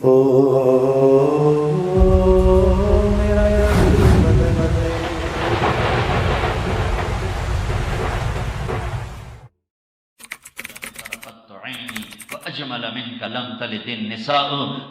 او میرا وأجمل منك لم تلد النساء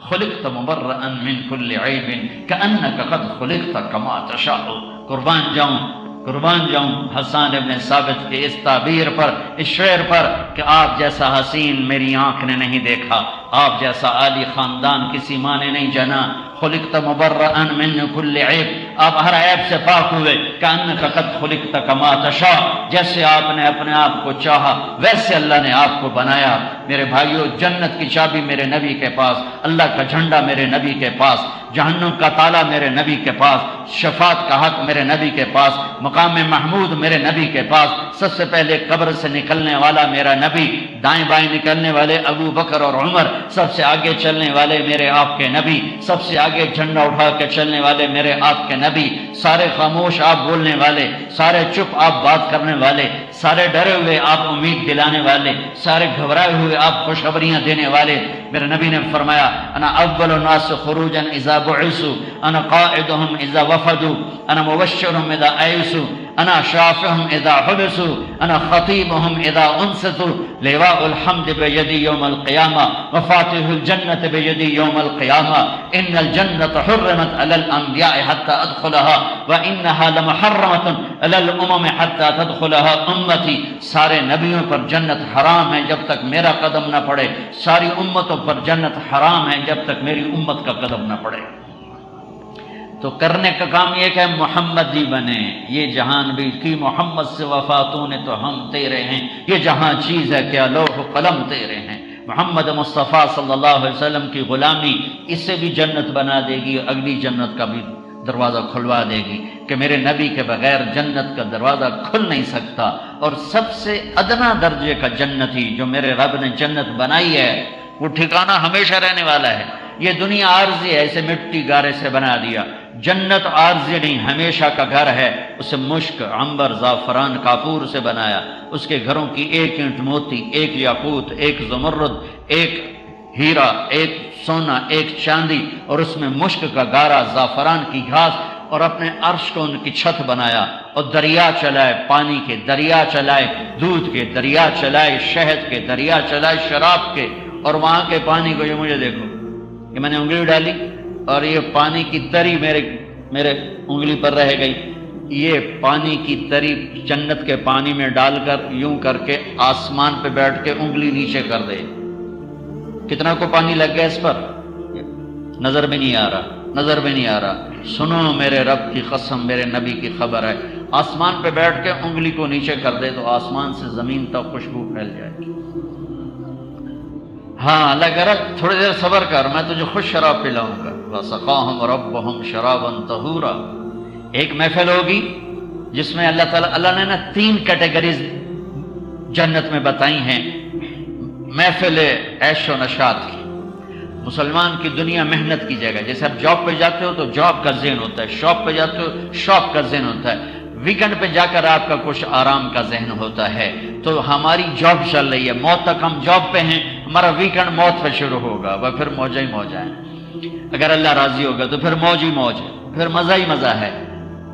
خلقت مبرأ من كل عيب كأنك قد خلقت كما تشاء. قربان جاؤں حسان ابن ثابت کے اس تعبیر پر، اس شعر پر کہ آپ جیسا حسین میری آنکھ نے نہیں دیکھا، آپ جیسا عالی خاندان کسی ماں نے نہیں جنا. خلقت مبرأ من كل عیب، آپ ہر عیب سے پاک ہوئے. کأنک قد خلقت کما تشاء، جیسے آپ نے اپنے آپ کو چاہا ویسے اللہ نے آپ کو بنایا. میرے بھائیو، جنت کی چابی میرے نبی کے پاس، اللہ کا جھنڈا میرے نبی کے پاس، جہنم کا تالا میرے نبی کے پاس، شفاعت کا حق میرے نبی کے پاس، مقام محمود میرے نبی کے پاس. سب سے پہلے قبر سے نکلنے والا میرا نبی، دائیں بائیں نکلنے والے ابو بکر اور عمر، سب سے آگے چلنے والے میرے آپ کے نبی، سب سے آگے جھنڈا اٹھا کے چلنے والے میرے آپ کے نبی، سارے خاموش آپ بولنے والے، سارے چپ آپ بات کرنے والے، سارے ڈرے ہوئے آپ امید دلانے والے، سارے گھبرائے ہوئے آپ خوشخبریاں دینے والے. میرے نبی نے فرمایا انا اول الناس خروجا اذا بعثوا، انا قائدهم اذا وفدوا، انا مبشرهم اذا ایسوا، انا شافعهم اذا حبسوا، انا خطیبهم اذا انصتوا، لواء الحمد بیدی یوم القیامہ، مفاتیح الجنة بیدی یوم القیامہ، ان الجنة حرمت علی الانبیاء حتى ادخلها وانها لمحرمة علی الامم حتى تدخلها امتی. سارے نبیوں پر جنت حرام ہے جب تک میرا قدم نہ پڑے، ساری امتوں پر جنت حرام ہے جب تک میری امت کا قدم نہ پڑے. تو کرنے کا کام یہ کہ محمدی بنے. یہ جہان بھی کی محمد سے وفاتوں نے تو ہم تیرے ہیں، یہ جہاں چیز ہے کیا لوح و قلم تیرے ہیں. محمد مصطفیٰ صلی اللہ علیہ وسلم کی غلامی اس سے بھی جنت بنا دے گی، اگلی جنت کا بھی دروازہ کھلوا دے گی کہ میرے نبی کے بغیر جنت کا دروازہ کھل نہیں سکتا. اور سب سے ادنا درجے کا جنتی جو میرے رب نے جنت بنائی ہے وہ ٹھکانہ ہمیشہ رہنے والا ہے. یہ دنیا عارضی ہے، اسے مٹی گارے سے بنا دیا. جنت عارضی نہیں، ہمیشہ کا گھر ہے. اسے مشک، عنبر، زعفران، کافور سے بنایا. اس کے گھروں کی ایک اینٹ موتی، ایک یاقوت، ایک زمرد، ایک ہیرا، ایک سونا، ایک چاندی، اور اس میں مشک کا گارا، زعفران کی گھاس، اور اپنے عرش کو ان کی چھت بنایا. اور دریا چلائے، پانی کے دریا چلائے، دودھ کے دریا چلائے، شہد کے دریا چلائے، شراب کے. اور وہاں کے پانی کو جو مجھے دیکھو کہ میں نے انگلی ڈالی اور یہ پانی کی تری میرے انگلی پر رہ گئی. یہ پانی کی تری جنت کے پانی میں ڈال کر یوں کر کے آسمان پہ بیٹھ کے انگلی نیچے کر دے. کتنا کو پانی لگ گیا اس پر؟ نظر بھی نہیں آ رہا، نظر بھی نہیں آ رہا. سنو میرے رب کی قسم، میرے نبی کی خبر ہے، آسمان پہ بیٹھ کے انگلی کو نیچے کر دے تو آسمان سے زمین تک خوشبو پھیل جائے گی. ہاں اللہ کہہ رہا تھوڑی دیر صبر کر، میں تجھے خوش شراب پلاؤں گا. وَسَقَاهُمْ رَبُّهُمْ شَرَابًا طَهُورًا. ایک محفل ہوگی جس میں اللہ نے نا 3 کیٹیگریز جنت میں بتائی ہیں. محفل عیش و نشاط کی. مسلمان کی دنیا محنت کی جگہ. جیسے آپ جاب پہ جاتے ہو تو جاب کا ذہن ہوتا ہے، شاپ پہ جاتے ہو شاپ کا ذہن ہوتا ہے، ویکنڈ پہ جا کر آپ کا کچھ آرام کا ذہن ہوتا ہے. تو ہماری جاب چل رہی ہے، موت تک ہم جاب پہ ہیں، ہمارا ویکنڈ موت پہ شروع ہوگا، وہ پھر موجہ ہی موجہ ہے. اگر اللہ راضی ہوگا تو پھر موج ہی موج ہے، پھر مزہ ہی مزہ ہے.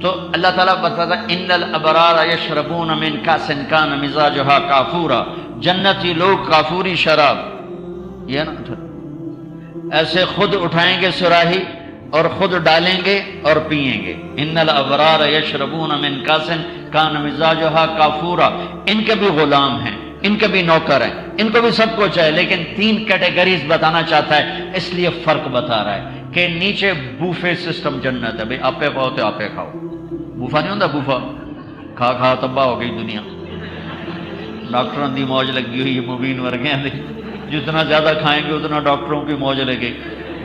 تو اللہ تعالیٰ بتاتا ان الابرار یشربون من کاس کان مزاجها کافورا. جنتی لوگ کافوری شراب یہ نا ایسے خود اٹھائیں گے سراہی اور خود ڈالیں گے اور پئیں گے. ان الابرار یشربون من کاس کان مزاجها کافورا. ان کے بھی غلام ہیں، ان کے بھی نوکر ہیں، ان کو بھی سب کچھ ہے، لیکن 3 کیٹیگریز بتانا چاہتا ہے، اس لیے فرق بتا رہا ہے کہ نیچے بوفے سسٹم جنت ہے. بھئی آپے پاؤ تو آپے کھاؤ. بوفا نہیں ہوتا، بوفا کھا کھا تباہ ہو گئی دنیا. ڈاکٹروں دی موج لگی ہوئی ہے، مبین ورگے ہیں. جتنا زیادہ کھائیں گے اتنا ڈاکٹروں کی موج لگے.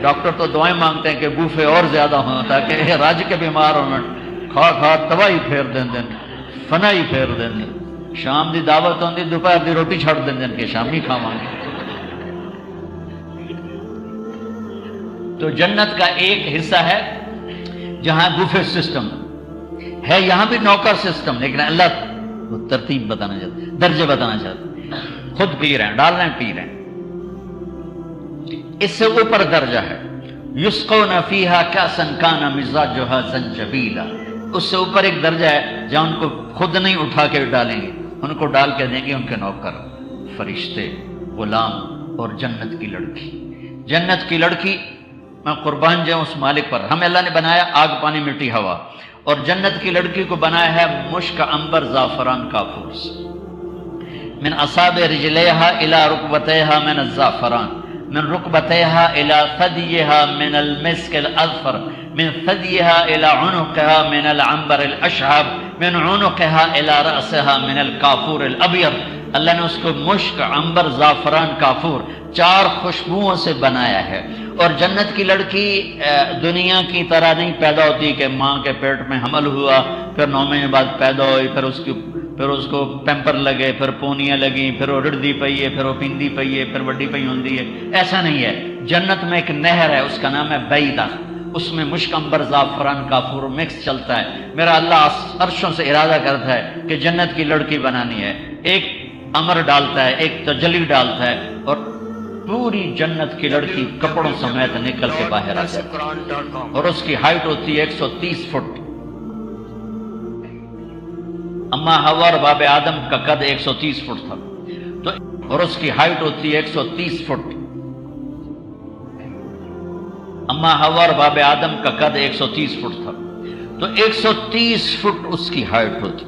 ڈاکٹر تو دعائیں مانگتے ہیں کہ بوفے اور زیادہ ہوں تاکہ رج کے بیمار ہونا. کھا کھا تباہی پھیر دیں دن، فنائی پھیر دیں دن. شام دی دعوت ہوندی، دوپہر دی روٹی چھڑ دیں دن کہ شام ہی کھاواں گے. تو جنت کا ایک حصہ ہے جہاں بوفے سسٹم ہے، یہاں بھی نوکر سسٹم، لیکن اللہ وہ ترتیب بتانا چاہتا ہے، درجے بتانا چاہتا ہے. خود پی رہے ہیں، ڈال رہے ہیں، پی رہے ہیں. اس سے اوپر درجہ ہے یسقون فیہا کاسا کان مزاجھا زنجبیلا، اس سے اوپر ایک درجہ ہے جہاں ان کو خود نہیں اٹھا کے ڈالیں گے، ان کو ڈال کے دیں گے ان کے نوکر، فرشتے، غلام اور جنت کی لڑکی۔ جنت کی لڑکی، میں قربان جاؤں اس مالک پر، ہمیں اللہ نے بنایا آگ پانی مٹی ہوا، اور جنت کی لڑکی کو بنایا ہے مشک عنبر زعفران کافور سے۔ من اصابع رجلیہا الی رکبتیہا من الزعفران، من رکبتیہا الی ثدیہا من المسک الاظفر، من ثدیہا الی عنقہا من العنبر الاشعب، من عنقہا الی رأسہا من الکافور الابیض۔ اللہ نے اس کو مشک عنبر زعفران کافور 4 خوشبوؤں سے بنایا ہے۔ اور جنت کی لڑکی دنیا کی طرح نہیں پیدا ہوتی کہ ماں کے پیٹ میں حمل ہوا، پھر 9 مہینے بعد پیدا ہوئی، پھر اس کو پیمپر لگے، پھر پونیاں لگیں، پھر وہ رڑدی پئی ہے، پھر وہ پیندی پئی ہے، پھر وڈی پئی ہوندی ہے، ایسا نہیں ہے۔ جنت میں ایک نہر ہے، اس کا نام ہے بیدہ، اس میں مشک عنبر زعفران کافور مکس چلتا ہے۔ میرا اللہ عرشوں سے ارادہ کرتا ہے کہ جنت کی لڑکی بنانی ہے، ایک امر ڈالتا ہے، ایک تجلی ڈالتا ہے، اور پوری جنت کی لڑکی کپڑوں سمیت نکل کے باہر آتی ہے، اور اس کی ہائٹ ہوتی ہے 130 فٹ۔ اما حوا اور باب آدم کا قد 130 فٹ تھا، تو اور اس کی ہائٹ ہوتی ہے 130 فٹ۔ اما حوا اور باب آدم کا قد 130 فٹ تھا، تو 130 فٹ اس کی ہائٹ ہوتی۔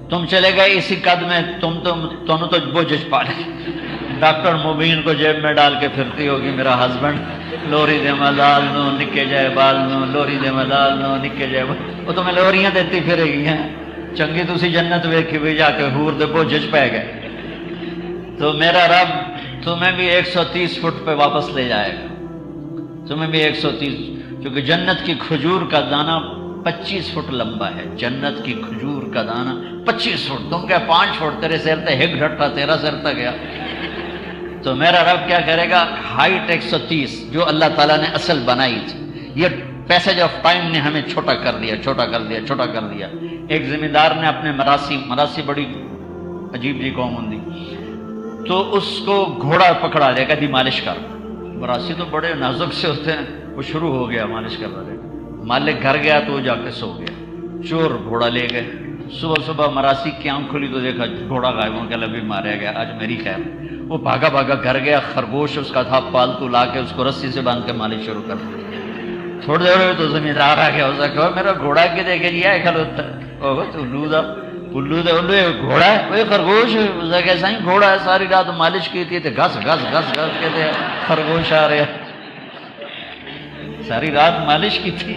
تم چلے گئے اسی قد میں، تم تو بوجھ پالے۔ ڈاکٹر مبین کو جیب میں ڈال کے پھرتی ہوگی میرا ہسبینڈ، لوری دے ملال نو نکے جائے بال نو، لوری دے ملال نو نکے جائے بال، وہ تمہیں لوریاں دیتی پھرے گی ہیں۔ چنگی تسی جنت ویکھی بھی جا کے حور دے بوجھ پہ گئے۔ تو میرا رب تمہیں بھی 130 فٹ پہ واپس لے جائے گا، تمہیں بھی 130، کیونکہ جنت کی کھجور کا دانہ 25 فٹ لمبا ہے۔ جنت کی کھجور کا دانہ 25 فٹ، تم کیا 5 فٹ، تیرے سر تے ہک ڈھٹا، تیرا سر تک گیا۔ تو میرا رب کیا کرے گا، ہائٹ 130 جو اللہ تعالیٰ نے اصل بنائی تھی، یہ پیسج آف ٹائم نے ہمیں چھوٹا کر دیا، چھوٹا کر دیا، چھوٹا کر دیا۔ ایک زمیندار نے اپنے مراسی بڑی عجیب جی قوم ہوندی، تو اس کو گھوڑا پکڑا لے گا دی مالش کر، مراسی تو بڑے نازک سے ہوتے ہیں، وہ شروع ہو گیا مالش کرنا لے گا، مالک گھر گیا تو وہ جا کے سو گیا، چور گھوڑا لے گئے، صبح مراسی کی آنکھ کھلی تو دیکھا گھوڑا غائب ہو گیا، لبی ماریا گیا، آج میری خیر۔ وہ بھاگا گھر گیا، خرگوش اس کا تھا پالتو، لا کے اس کو رسی سے باندھ کے مالش شروع کر دی۔ تھوڑی دیر ہوئی تو زمیندار آ گیا، اسے کہا میرا گھوڑا کے دیکھے لیا ہے کھلوتا الو گھوڑا ہے، وہ خرگوش ہے، اسے کہا سائیں گھوڑا ہے، ساری رات مالش کی تھی، گھس کہتے خرگوش آ رہے، ساری رات مالش کی تھی۔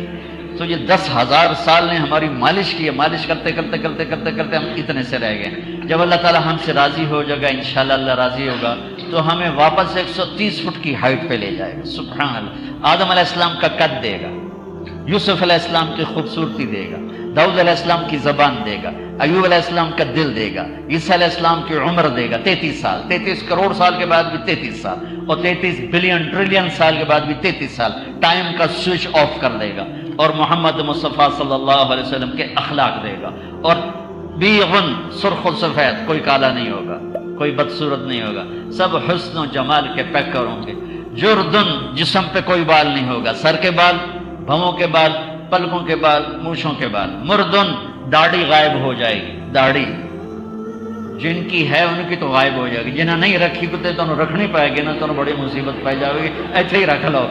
تو یہ 10,000 سال نے ہماری مالش کی ہے، مالش کرتے ہم اتنے سے رہ گئے۔ جب اللہ تعالیٰ ہم سے راضی ہو جائے گا، انشاءاللہ اللہ راضی ہوگا، تو ہمیں واپس 130 فٹ کی ہائٹ پہ لے جائے گا۔ سبحان اللہ، آدم علیہ السلام کا قد دے گا، یوسف علیہ السلام کی خوبصورتی دے گا، داؤد علیہ السلام کی زبان دے گا، ایوب علیہ السلام کا دل دے گا، عیسیٰ علیہ السلام کی عمر دے گا 33 سال، 33 کروڑ سال کے بعد بھی 33 سال، اور 33 بلین ٹریلین سال کے بعد بھی 33 سال، ٹائم کا سوئچ آف کر دے گا، اور محمد مصطفیٰ صلی اللہ علیہ وسلم کے اخلاق دے گا، اور بیغن سرخ و سفید، کوئی کالا نہیں ہوگا، کوئی بدصورت نہیں ہوگا، سب حسن و جمال کے پیکر ہوں گے۔ جردن، جسم پہ کوئی بال نہیں ہوگا، سر کے بال، بھووں کے بال، پلکوں کے بال، مونچھوں کے بال۔ مردن، داڑھی غائب ہو جائے گی، داڑھی جن کی ہے ان کی تو غائب ہو جائے گی، جنہیں نہیں رکھی کتے تو رکھنی پائے گی نا، تو بڑی مصیبت پائی جائے گی، ایسے ہی رکھ لو،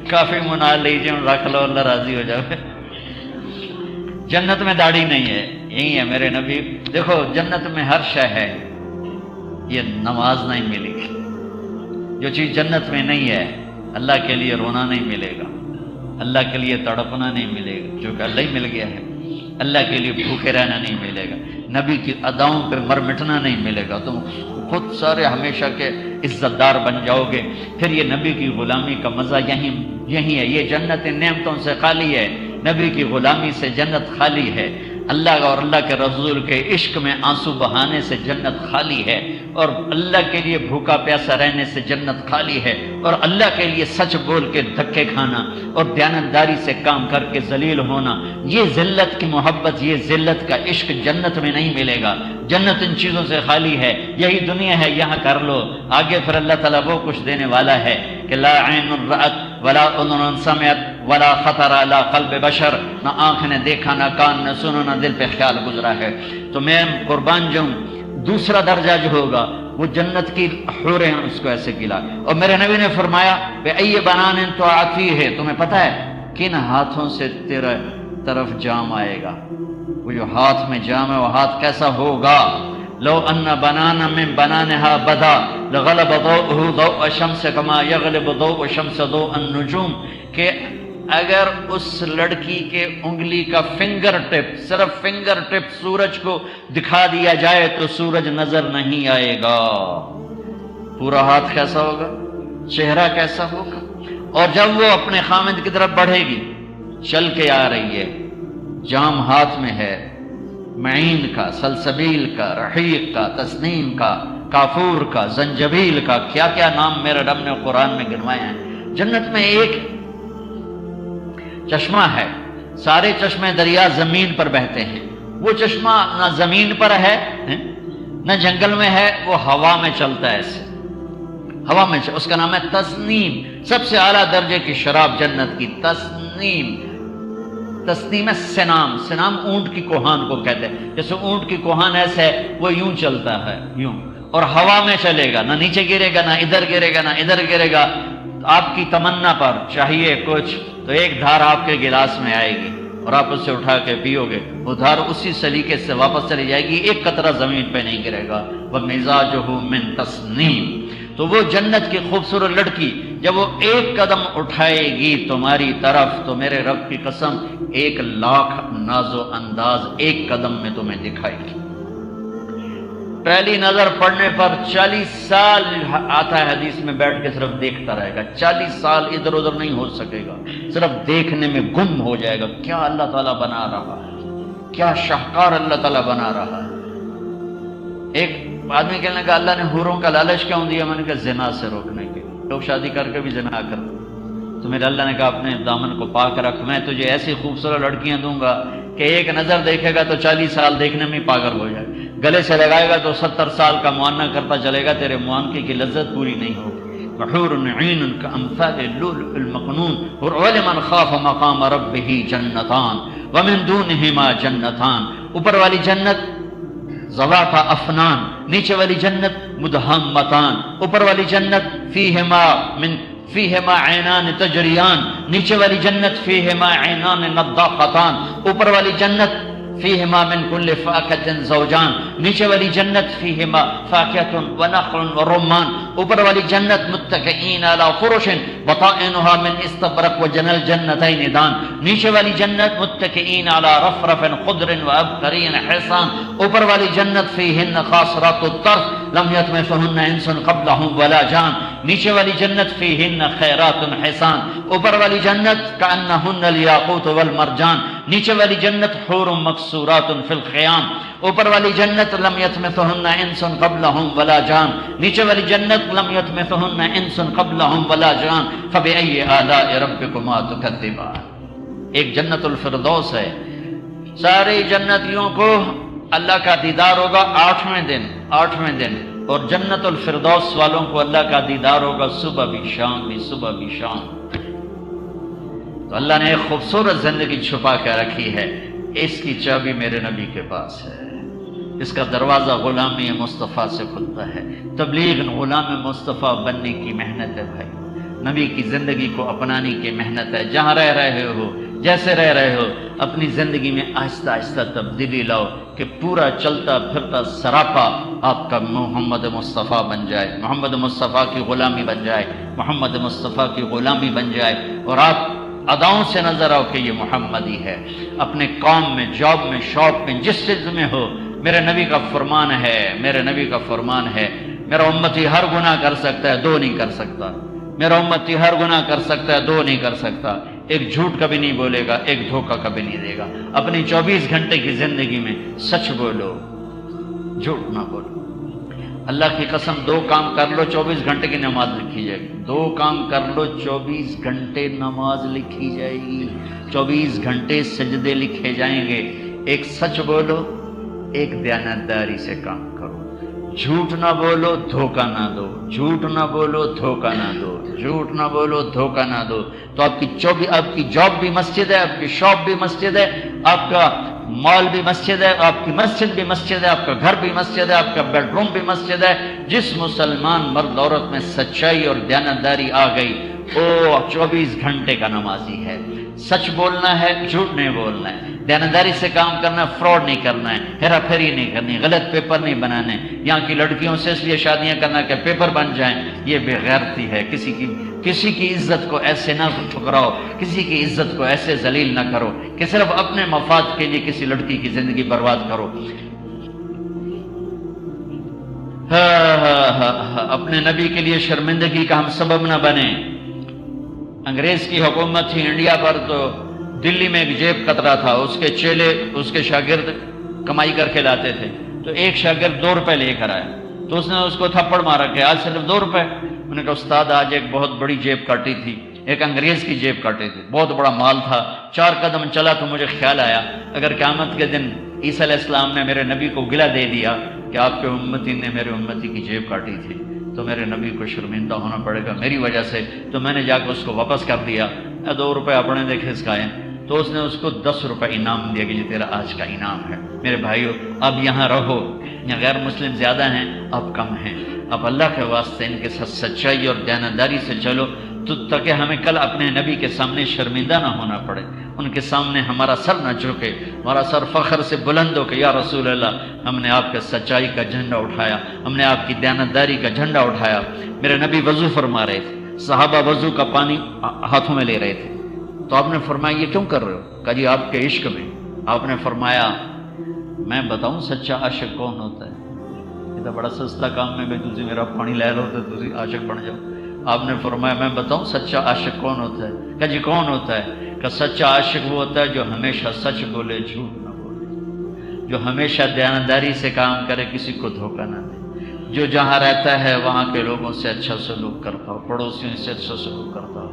کافی منا لیجیے، رکھ لو، اللہ راضی ہو جائے۔ جنت میں داڑھی نہیں ہے، یہی ہے میرے نبی۔ دیکھو جنت میں ہر شے ہے، یہ نماز نہیں ملے گی، جو چیز جنت میں نہیں ہے، اللہ کے لیے رونا نہیں ملے گا، اللہ کے لیے تڑپنا نہیں ملے گا، جو کہ اللہ ہی مل گیا ہے، اللہ کے لیے بھوکے رہنا نہیں ملے گا، نبی کی اداؤں پہ مر مٹنا نہیں ملے گا، تم خود سارے ہمیشہ کے عزت دار بن جاؤ گے۔ پھر یہ نبی کی غلامی کا مزہ یہی ہے، یہ جنت نعمتوں سے خالی ہے، نبی کی غلامی سے جنت خالی ہے، اللہ اور اللہ کے رسول کے عشق میں آنسو بہانے سے جنت خالی ہے، اور اللہ کے لیے بھوکا پیاسا رہنے سے جنت خالی ہے، اور اللہ کے لیے سچ بول کے دھکے کھانا اور دیانتداری سے کام کر کے ذلیل ہونا، یہ ذلت کی محبت، یہ ذلت کا عشق جنت میں نہیں ملے گا۔ جنت ان چیزوں سے خالی ہے، یہی دنیا ہے، یہاں کر لو، آگے پھر اللہ تعالیٰ وہ کچھ دینے والا ہے کہ لا عین رأت ولا اذن سمعت ولا خطر علی قلب بشر، نہ آنکھ نے دیکھا، نہ کان نے سنا، نہ دل پہ خیال گزرا ہے۔ تو میں قربان جاؤں، دوسرا درجہ جو ہوگا وہ جنت کی حوریں اس کو ایسے گلا۔ اور میرے نبی نے فرمایا بے ای بنان تو آتی ہے، تمہیں پتہ ہے کن ہاتھوں سے تیرے طرف جام آئے گا؟ وہ جو ہاتھ میں جام ہے وہ ہاتھ کیسا ہوگا؟ لو ان بنانا من بنانها بدا لغلب ضوءه ضوء الشمس كما يغلب ضوء الشمس ضوء النجوم، کہ اگر اس لڑکی کے انگلی کا فنگر ٹپ، صرف فنگر ٹپ سورج کو دکھا دیا جائے تو سورج نظر نہیں آئے گا۔ پورا ہاتھ کیسا ہوگا، چہرہ کیسا ہوگا؟ اور جب وہ اپنے خامد کی طرف بڑھے گی، چل کے آ رہی ہے، جام ہاتھ میں ہے، معین کا، سلسبیل کا، رحیق کا، تسنیم کا، کافور کا، زنجبیل کا، کیا کیا نام میرے رب نے قرآن میں گنوائے ہیں۔ جنت میں ایک چشمہ ہے، سارے چشمے دریا زمین پر بہتے ہیں، وہ چشمہ نہ زمین پر ہے نہ جنگل میں ہے، وہ ہوا میں چلتا ہے، ایسے ہوا میں اس کا نام ہے تسنیم، سب سے اعلیٰ درجے کی شراب جنت کی تسنیم۔ تسنیم ہے سنام، سنام اونٹ کی کوہان کو کہتے ہیں، جیسے اونٹ کی کوہان ایسے ہے، وہ یوں چلتا ہے یوں، اور ہوا میں چلے گا، نہ نیچے گرے گا، نہ ادھر گرے گا، نہ ادھر گرے گا۔ آپ کی تمنا پر چاہیے کچھ تو ایک دھار آپ کے گلاس میں آئے گی اور آپ اسے اٹھا کے پیو گے، وہ دھار اسی سلیقے سے واپس چلی جائے گی، ایک قطرہ زمین پہ نہیں گرے گا۔ وَمِزَاجُهُ مِن تَسْنِيم۔ تو وہ جنت کی خوبصورت لڑکی جب وہ ایک قدم اٹھائے گی تمہاری طرف تو میرے رب کی قسم 1,00,000 ناز و انداز ایک قدم میں تمہیں دکھائے گی۔ پہلی نظر پڑنے پر 40 سال آتا ہے حدیث میں، بیٹھ کے صرف دیکھتا رہے گا، 40 سال ادھر ادھر نہیں ہو سکے گا، صرف دیکھنے میں گم ہو جائے گا۔ کیا اللہ تعالیٰ بنا رہا ہے، کیا شاہکار اللہ تعالیٰ بنا رہا ہے۔ ایک آدمی کہنے کا اللہ نے حوروں کا لالچ کیوں دیا؟ میں نے کہا زنا سے روکنے کے، لوگ شادی کر کے بھی زنا کرتے، تو میرے اللہ نے کہا اپنے دامن کو پاک رکھ، میں تجھے ایسی خوبصورت لڑکیاں دوں گا کہ ایک نظر دیکھے گا تو 40 سال دیکھنے میں پاگل ہو جائے، گلے سے لگائے گا تو 70 سال کا معائنہ کرتا چلے گا، تیرے معانقے کی لذت پوری نہیں ہوگی۔ وحور عین کامثال اللؤلؤ المكنون ولمن خاف مقام ربه جنتان ومن دونهما جنتان۔ اوپر والی جنت ذواتا افنان، نیچے والی جنت مدہمتان۔ اوپر والی جنت فیہما عینان تجریان، نیچے والی جنت فیہما عینان نضاختان۔ اوپر والی جنت فیہما من کل فاکہۃ زوجان، نیچے والی جنت فیہما فاکہۃ ونخل ورمان۔ اوپر والی جنت متکئین علی فرش بطائنها من استبرق وجنى الجنتین دان، نیچے والی جنت متکئین علی رفرف خضر وابقری حصان۔ اوپر والی جنت فیہن قاصرات الطرف لم یطمثہن انس قبلہم ولا جان، نیچے والی جنت فیہن خیرات حسان۔ اوپر والی جنت کأنہن الیاقوت والمرجان، نیچے والی جنت حور مقصورات فی الخیام۔ اوپر والی جنت لم یطمثہن انس قبلہم ولا جان، نیچے والی جنت لم یطمثہن انس قبلہم ولا جان۔ فبأی آلاء ربکما تکذبان۔ ایک جنت الفردوس ہے، سارے جنتیوں کو اللہ کا دیدار ہوگا 8ویں دن، اور جنت الفردوس والوں کو اللہ کا دیدار ہوگا صبح بھی شام بھی، صبح بھی شام۔ تو اللہ نے ایک خوبصورت زندگی چھپا کے رکھی ہے، اس کی چابی میرے نبی کے پاس ہے، اس کا دروازہ غلامی مصطفیٰ سے کھلتا ہے۔ تبلیغ غلام مصطفیٰ بننے کی محنت ہے بھائی، نبی کی زندگی کو اپنانے کی محنت ہے۔ جہاں رہ رہے ہو، جیسے رہ رہے ہو، اپنی زندگی میں آہستہ آہستہ تبدیلی لاؤ کہ پورا چلتا پھرتا سراپا آپ کا محمد مصطفیٰ بن جائے، محمد مصطفیٰ کی غلامی بن جائے، محمد مصطفیٰ کی غلامی بن جائے، اور آپ اداؤں سے نظر آؤ کہ یہ محمدی ہے۔ اپنے کام میں، جاب میں، شاپ میں، جس چیز میں ہو، میرے نبی کا فرمان ہے، میرے نبی کا فرمان ہے، میرا امتی ہر گناہ کر سکتا ہے، 2 نہیں کر سکتا۔ میرا امتی ہر گناہ کر سکتا ہے، 2 نہیں کر سکتا۔ ایک جھوٹ کبھی نہیں بولے گا، ایک دھوکہ کبھی نہیں دے گا۔ اپنی 24 گھنٹے کی زندگی میں سچ بولو، جھوٹ نہ بولو۔ اللہ کی قسم 2 کام کر لو 24 گھنٹے کی نماز لکھی جائے گی، 2 کام کر لو 24 گھنٹے نماز لکھی جائے گی، 24 گھنٹے سجدے لکھے جائیں گے۔ ایک سچ بولو، ایک دیانتداری سے کام کرو، جھوٹ نہ بولو، دھوکہ نہ دو، جھوٹ نہ بولو، دھوکہ نہ دو، جھوٹ نہ بولو، دھوکہ نہ دو، تو آپ کی جاب بھی مسجد ہے، آپ کی شاپ بھی مسجد ہے، آپ کا مال بھی مسجد ہے، آپ کی مسجد بھی مسجد ہے، آپ کا گھر بھی مسجد ہے، آپ کا بیڈ روم بھی مسجد ہے۔ جس مسلمان مرد عورت میں سچائی اور دیانتداری آ گئی وہ 24 گھنٹے کا نمازی ہے۔ سچ بولنا ہے، جھوٹ نہیں بولنا ہے، دیانتداری سے کام کرنا ہے، فراڈ نہیں کرنا ہے، ہیرا پھیری نہیں کرنی، غلط پیپر نہیں بنانے۔ یہاں کی لڑکیوں سے اس لیے شادیاں کرنا کہ پیپر بن جائیں، یہ بے غیرتی ہے۔ کسی کی عزت کو ایسے نہ ٹھکراؤ، کسی کی عزت کو ایسے ذلیل نہ کرو کہ صرف اپنے مفاد کے لیے کسی لڑکی کی زندگی برباد کرو۔ اپنے نبی کے لیے شرمندگی کا ہم سبب نہ بنیں۔ انگریز کی حکومت تھی انڈیا پر، تو دلی میں ایک جیب کترا تھا، اس کے چیلے اس کے شاگرد کمائی کر کے لاتے تھے، تو ایک شاگرد 2 روپے لے کر آیا، تو اس نے اس کو تھپڑ مارا کہ آج صرف 2 روپے۔ میں نے کہا استاد آج ایک بہت بڑی جیب کاٹی تھی، ایک انگریز کی جیب کاٹی تھی، بہت بڑا مال تھا۔ 4 قدم چلا تو مجھے خیال آیا اگر قیامت کے دن عیسیٰ علیہ السلام نے میرے نبی کو گلہ دے دیا کہ آپ کے امتی نے میرے امتی کی جیب کاٹی تھی، تو میرے نبی کو شرمندہ ہونا پڑے گا میری وجہ سے، تو میں نے جا کے اس کو واپس کر دیا۔ 2 روپے اپنے نے کھسکائے، تو اس نے اس کو 10 روپے انعام دیا کہ یہ تیرا آج کا انعام ہے۔ میرے بھائیو، اب یہاں رہو، یہاں غیر مسلم زیادہ ہیں، اب کم ہیں، اب اللہ کے واسطے ان کے ساتھ سچائی اور دیانتداری سے چلو، تو تاکہ ہمیں کل اپنے نبی کے سامنے شرمندہ نہ ہونا پڑے، ان کے سامنے ہمارا سر نہ جھکے، ہمارا سر فخر سے بلند ہو کہ یا رسول اللہ ہم نے آپ کے سچائی کا جھنڈا اٹھایا، ہم نے آپ کی دیانتداری کا جھنڈا اٹھایا۔ میرے نبی وضو فرما رہے تھے، صحابہ وضو کا پانی ہاتھوں میں لے رہے تھے، تو آپ نے فرمایا یہ کیوں کر رہے ہو؟ کہا جی آپ کے عشق میں۔ آپ نے فرمایا میں بتاؤں سچا عاشق کون ہوتا ہے؟ یہ تو بڑا سستا کام ہے بھائی، تجھے میرا پانی لے لو تو تجھے عاشق بن جاؤ۔ آپ نے فرمایا میں بتاؤں سچا عاشق کون ہوتا ہے؟ کہا جی کون ہوتا ہے؟ کہ سچا عاشق وہ ہوتا ہے جو ہمیشہ سچ بولے، جھوٹ نہ بولے، جو ہمیشہ دیانتداری سے کام کرے، کسی کو دھوکہ نہ دے، جو جہاں رہتا ہے وہاں کے لوگوں سے اچھا سلوک کرتا ہو، پڑوسیوں سے اچھا سلوک کرتا ہو۔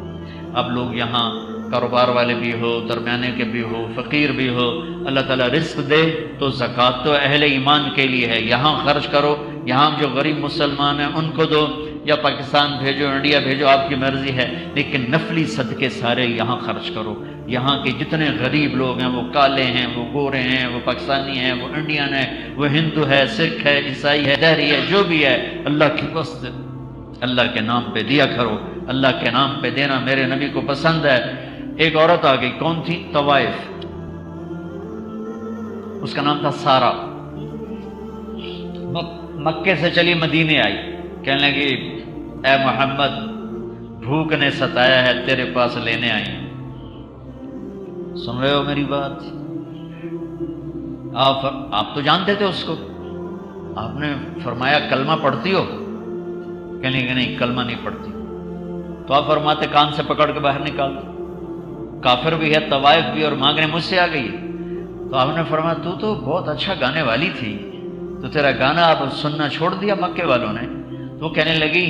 اب لوگ یہاں کاروبار والے بھی ہو، درمیانے کے بھی ہو، فقیر بھی ہو، اللہ تعالیٰ رزق دے تو زکوٰۃ تو اہل ایمان کے لیے ہے، یہاں خرچ کرو، یہاں جو غریب مسلمان ہیں ان کو دو، یا پاکستان بھیجو، انڈیا بھیجو، آپ کی مرضی ہے، لیکن نفلی صدقے سارے یہاں خرچ کرو۔ یہاں کے جتنے غریب لوگ ہیں، وہ کالے ہیں، وہ گورے ہیں، وہ پاکستانی ہیں، وہ انڈین ہیں، وہ ہندو ہے، سکھ ہے، عیسائی ہے، دہری ہے، جو بھی ہے، اللہ کی واسطے اللہ کے نام پہ دیا کرو۔ اللہ کے نام پہ دینا میرے نبی کو پسند ہے۔ ایک عورت آ گئی، کون تھی؟ طوائف، اس کا نام تھا سارا، مکے سے چلی مدینے آئی، کہنے لگی اے محمد بھوک نے ستایا ہے، تیرے پاس لینے آئی۔ سن رہے ہو میری بات؟ آپ تو جانتے تھے اس کو، آپ نے فرمایا کلمہ پڑھتی ہو؟ کہنے لگی نہیں کلمہ نہیں پڑھتی۔ تو آپ فرماتے کان سے پکڑ کے باہر نکال دو، کافر بھی ہے، طوائف بھی، اور مانگنے مجھ سے آ گئی۔ تو آپ نے فرمایا تو بہت اچھا گانے والی تھی، تو تیرا گانا اب سننا چھوڑ دیا مکے والوں نے؟ تو کہنے لگی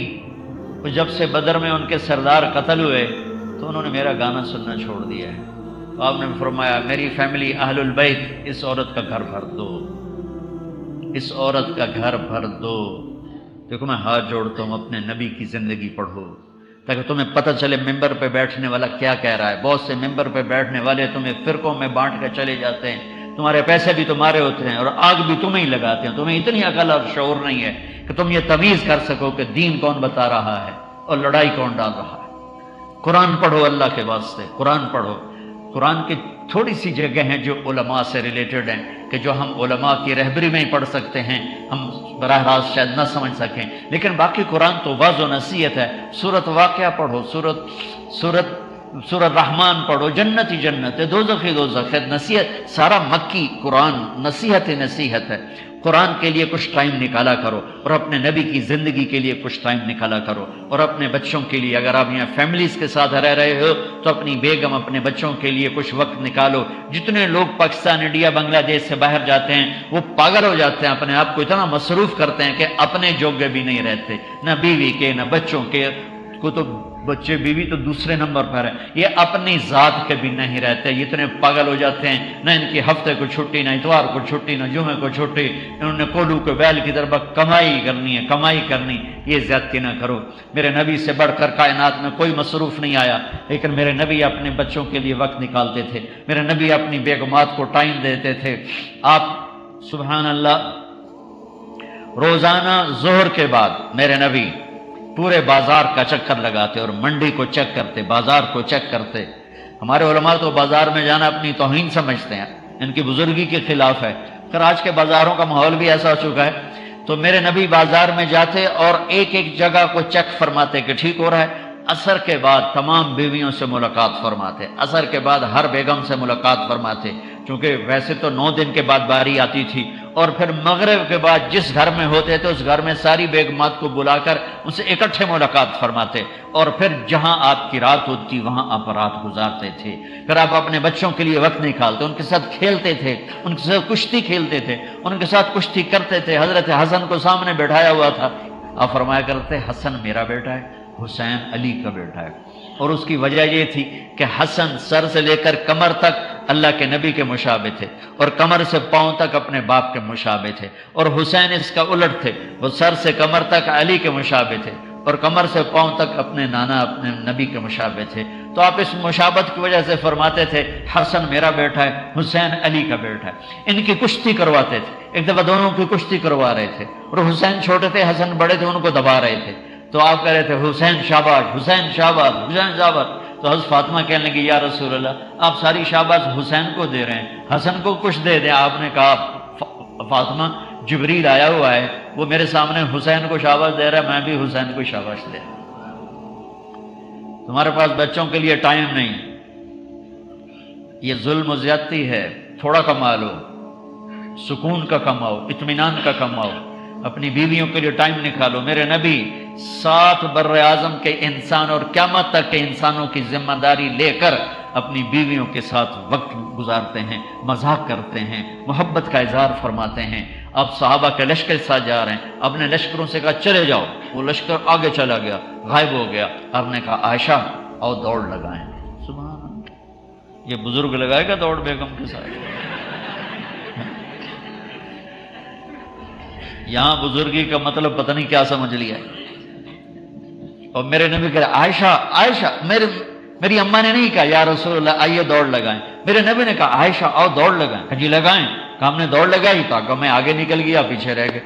جب سے بدر میں ان کے سردار قتل ہوئے تو انہوں نے میرا گانا سننا چھوڑ دیا ہے۔ تو آپ نے فرمایا میری فیملی اہل البیت، اس عورت کا گھر بھر دو، اس عورت کا گھر بھر دو۔ دیکھو میں ہاتھ جوڑتا ہوں، اپنے نبی کی زندگی پڑھو تاکہ تمہیں پتہ چلے ممبر پہ بیٹھنے والا کیا کہہ رہا ہے۔ بہت سے ممبر پہ بیٹھنے والے تمہیں فرقوں میں بانٹ کے چلے جاتے ہیں، تمہارے پیسے بھی تمہارے ہوتے ہیں اور آگ بھی تمہیں ہی لگاتے ہیں۔ تمہیں اتنی عقل اور شعور نہیں ہے کہ تم یہ تمیز کر سکو کہ دین کون بتا رہا ہے اور لڑائی کون ڈال رہا ہے۔ قرآن پڑھو اللہ کے واسطے، قرآن پڑھو۔ قرآن کی تھوڑی سی جگہ ہیں جو علماء سے ریلیٹڈ ہیں کہ جو ہم علماء کی رہبری میں ہی پڑھ سکتے ہیں، ہم براہ راست شاید نہ سمجھ سکیں، لیکن باقی قرآن تو واضح و نصیحت ہے۔ سورت واقعہ پڑھو، سورت رحمان پڑھو، جنت ہی جنت ہے، دوزخ ہی دوزخ ہے، نصیحت سارا مکی قرآن نصیحت ہی نصیحت ہے۔ قرآن کے لیے کچھ ٹائم نکالا کرو اور اپنے نبی کی زندگی کے لیے کچھ ٹائم نکالا کرو، اور اپنے بچوں کے لیے، اگر آپ یہاں فیملیز کے ساتھ رہ رہے ہو تو اپنی بیگم اپنے بچوں کے لیے کچھ وقت نکالو۔ جتنے لوگ پاکستان، انڈیا، بنگلہ دیش سے باہر جاتے ہیں وہ پاگل ہو جاتے ہیں، اپنے آپ کو اتنا مصروف کرتے ہیں کہ اپنے جوگے بھی نہیں رہتے، نہ بیوی کے، نہ بچوں کے، کو تو بچے بیوی تو دوسرے نمبر پر ہے، یہ اپنی ذات کے بھی نہیں رہتے، یہ اتنے پاگل ہو جاتے ہیں، نہ ان کی ہفتے کو چھٹی، نہ اتوار کو چھٹی، نہ جمعے کو چھٹی، انہوں نے کولو کے بیل کی طرف کمائی کرنی ہے، کمائی کرنی۔ یہ زیادتی نہ کرو، میرے نبی سے بڑھ کر کائنات میں کوئی مصروف نہیں آیا، لیکن میرے نبی اپنے بچوں کے لیے وقت نکالتے تھے، میرے نبی اپنی بیگمات کو ٹائم دیتے تھے۔ آپ سبحان اللہ روزانہ ظہر کے بعد میرے نبی پورے بازار کا چکر لگاتے اور منڈی کو چیک کرتے، بازار کو چیک کرتے۔ ہمارے علماء تو بازار میں جانا اپنی توہین سمجھتے ہیں، ان کی بزرگی کے خلاف ہے، پھر آج کے بازاروں کا ماحول بھی ایسا ہو چکا ہے۔ تو میرے نبی بازار میں جاتے اور ایک ایک جگہ کو چیک فرماتے کہ ٹھیک ہو رہا ہے۔ عصر کے بعد تمام بیویوں سے ملاقات فرماتے، عصر کے بعد ہر بیگم سے ملاقات فرماتے، کیونکہ ویسے تو 9 دن کے بعد باری آتی تھی، اور پھر مغرب کے بعد جس گھر میں ہوتے تھے اس گھر میں ساری بیگمات کو بلا کر ان سے اکٹھے ملاقات فرماتے، اور پھر جہاں آپ کی رات ہوتی وہاں آپ رات گزارتے تھے۔ پھر آپ اپنے بچوں کے لیے وقت نکالتے، ان کے ساتھ کھیلتے تھے، ان کے ساتھ کشتی کھیلتے تھے، ان کے ساتھ کشتی کرتے تھے۔ حضرت حسن کو سامنے بیٹھایا ہوا تھا، آپ فرمایا کرتے حسن میرا بیٹا ہے، حسین علی کا بیٹا ہے۔ اور اس کی وجہ یہ تھی کہ حسن سر سے لے کر کمر تک اللہ کے نبی کے مشابہ تھے، اور کمر سے پاؤں تک اپنے باپ کے مشابہ تھے، اور حسین اس کا الٹ تھے، وہ سر سے کمر تک علی کے مشابہ تھے، اور کمر سے پاؤں تک اپنے نانا اپنے نبی کے مشابہ تھے۔ تو آپ اس مشابہت کی وجہ سے فرماتے تھے حسن میرا بیٹا ہے، حسین علی کا بیٹا ہے۔ ان کی کشتی کرواتے تھے، ایک دفعہ دونوں کی کشتی کروا رہے تھے، اور حسین چھوٹے تھے حسن بڑے تھے، ان کو دبا رہے تھے۔ تو آپ کہہ رہے تھے حسین شاباش، حسین شاباش، حسین شاباش۔ تو حضرت فاطمہ کہنے لگی یا رسول اللہ آپ ساری شاباش حسین کو دے رہے ہیں، حسن کو کچھ دے دیں۔ آپ نے کہا فاطمہ جبریل آیا ہوا ہے، وہ میرے سامنے حسین کو شاباش دے رہا ہے، میں بھی حسین کو شاباش دے رہا ہوں۔ تمہارے پاس بچوں کے لیے ٹائم نہیں، یہ ظلم و زیادتی ہے۔ تھوڑا کما لو، سکون کا کماؤ، اطمینان کا کماؤ، اپنی بیویوں کے لیے ٹائم نکالو۔ میرے نبی 7 بر اعظم کے انسان اور قیامت تک کے انسانوں کی ذمہ داری لے کر اپنی بیویوں کے ساتھ وقت گزارتے ہیں، مذاق کرتے ہیں، محبت کا اظہار فرماتے ہیں۔ اب صحابہ کے لشکر کے ساتھ جا رہے ہیں، اپنے لشکروں سے کہا چلے جاؤ، وہ لشکر آگے چلا گیا، غائب ہو گیا۔ آپ نے کہا عائشہ اور دوڑ لگائیں۔ سبحان اللہ، یہ بزرگ لگائے گا دوڑ بیگم کے ساتھ؟ یہاں بزرگی کا مطلب پتہ نہیں کیا سمجھ لیا۔ اور میرے نبی کہہ رہے عائشہ عائشہ، میری اماں نے نہیں کہا یا رسول اللہ آئیے دوڑ لگائیں، میرے نبی نے کہا عائشہ آؤ دوڑ لگائیں۔ کہا جی لگائیں۔ کہا ہم نے دوڑ لگائی تو میں آگے نکل گیا، پیچھے رہ گئے،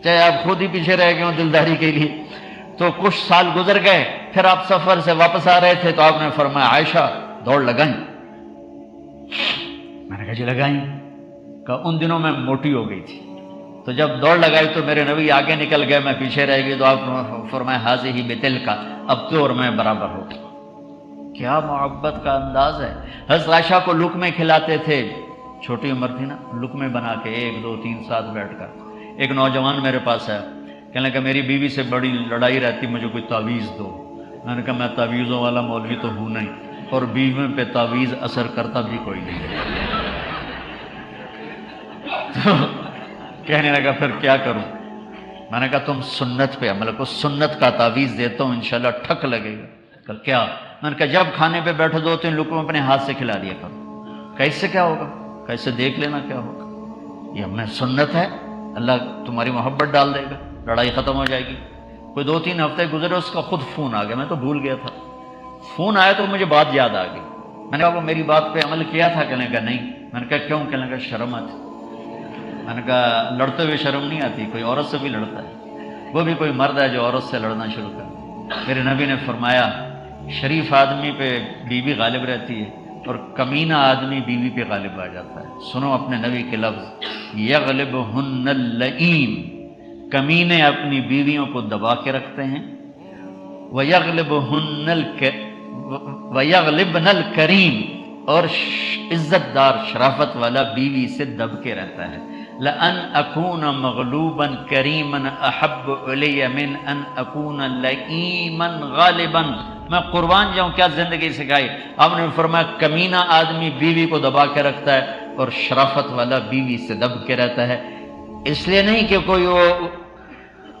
چاہے آپ خود ہی پیچھے رہ گئے ہوں دلداری کے لیے۔ تو کچھ سال گزر گئے، پھر آپ سفر سے واپس آ رہے تھے تو آپ نے فرمایا عائشہ دوڑ لگائیں۔ میں نے کہا جی لگائیں۔ کہا ان دنوں میں موٹی ہو گئی تھی، تو جب دوڑ لگائی تو میرے نبی آگے نکل گئے، میں پیچھے رہ گئی، تو آپ فرمایا حاضی بتل کا، اب تو اور میں برابر ہو گیا۔ کیا محبت کا انداز ہے۔ حضرت عائشہ کو لقمے کھلاتے تھے، چھوٹی عمر تھی نا، لقمے بنا کے 1 2 3 ساتھ بیٹھ کر۔ ایک نوجوان میرے پاس ہے، کہنے لگا میری بیوی سے بڑی لڑائی رہتی، مجھے کوئی تعویذ دو۔ میں نے کہا میں تعویذوں والا مولوی تو ہوں نہیں، اور بیویوں پہ تعویذ اثر کرتا بھی کوئی نہیں۔ کہنے لگا پھر کیا کروں؟ میں نے کہا تم سنت پہ عمل کرو، سنت کا تعویذ دیتا ہوں انشاءاللہ ٹھک لگے گا۔ کہ کیا؟ میں نے کہا جب کھانے پہ بیٹھو 2 3 لقمے اپنے ہاتھ سے کھلا دیا کرو۔ کیسے کیا ہوگا؟ کیسے دیکھ لینا کیا ہوگا، یہ ہمیں سنت ہے، اللہ تمہاری محبت ڈال دے گا، لڑائی ختم ہو جائے گی۔ کوئی 2 3 ہفتے گزرے، اس کا خود فون آ گیا، میں تو بھول گیا تھا، فون آیا تو مجھے بات یاد آ گئی۔ میں نے کہا وہ میری بات پہ عمل کیا تھا؟ کہنے لگا نہیں۔ میں نے کہا کیوں؟ کہنے لگا شرم آتی۔ میں نے کہا لڑتے ہوئے شرم نہیں آتی، کوئی عورت سے بھی لڑتا ہے، وہ بھی کوئی مرد ہے جو عورت سے لڑنا شروع کر۔ میرے نبی نے فرمایا شریف آدمی پہ بیوی غالب رہتی ہے، اور کمینہ آدمی بیوی پہ غالب آ جاتا ہے۔ سنو اپنے نبی کے لفظ، یغلبہن اللئیم، کمینے اپنی بیویوں کو دبا کے رکھتے ہیں، ویغلبن الکریم، اور عزت دار شرافت والا بیوی سے دب کے رہتا ہے۔ لَأَنْ أَكُونَ مَغْلُوبًا كَرِيمًا أَحَبُّ إِلَيَّ مِنْ أَنْ أَكُونَ لَئِيمًا غَالِبًا۔ میں قربان جاؤں، کیا زندگی سکھائی۔ آپ نے فرمایا کمینہ آدمی بیوی کو دبا کے رکھتا ہے، اور شرافت والا بیوی سے دب کے رہتا ہے۔ اس لیے نہیں کہ کوئی وہ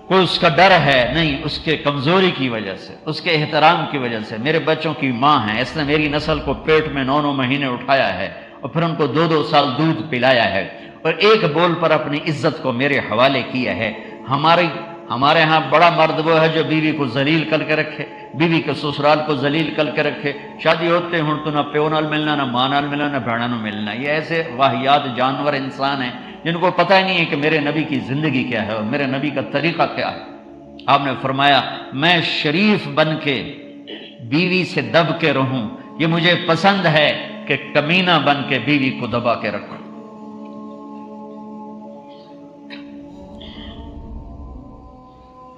کوئی اس کا ڈر ہے نہیں، اس کے کمزوری کی وجہ سے، اس کے احترام کی وجہ سے۔ میرے بچوں کی ماں ہے، اس نے میری نسل کو پیٹ میں 9 مہینے اٹھایا ہے اور پھر ان کو 2 سال دودھ پلایا ہے، اور ایک بول پر اپنی عزت کو میرے حوالے کیا ہے۔ ہمارے ہاں بڑا مرد وہ ہے جو بیوی کو ذلیل کر کے رکھے، بیوی کے سسرال کو ذلیل کر کے رکھے۔ شادی ہوتے ہوں تو نہ پیو نال ملنا، نہ ماں نال ملنا، نہ بہنا نال ملنا۔ یہ ایسے واہیات جانور انسان ہیں جن کو پتہ ہی نہیں ہے کہ میرے نبی کی زندگی کیا ہے اور میرے نبی کا طریقہ کیا ہے۔ آپ نے فرمایا میں شریف بن کے بیوی سے دب کے رہوں، یہ مجھے پسند ہے کہ کمینہ بن کے بیوی کو دبا کے رکھوں۔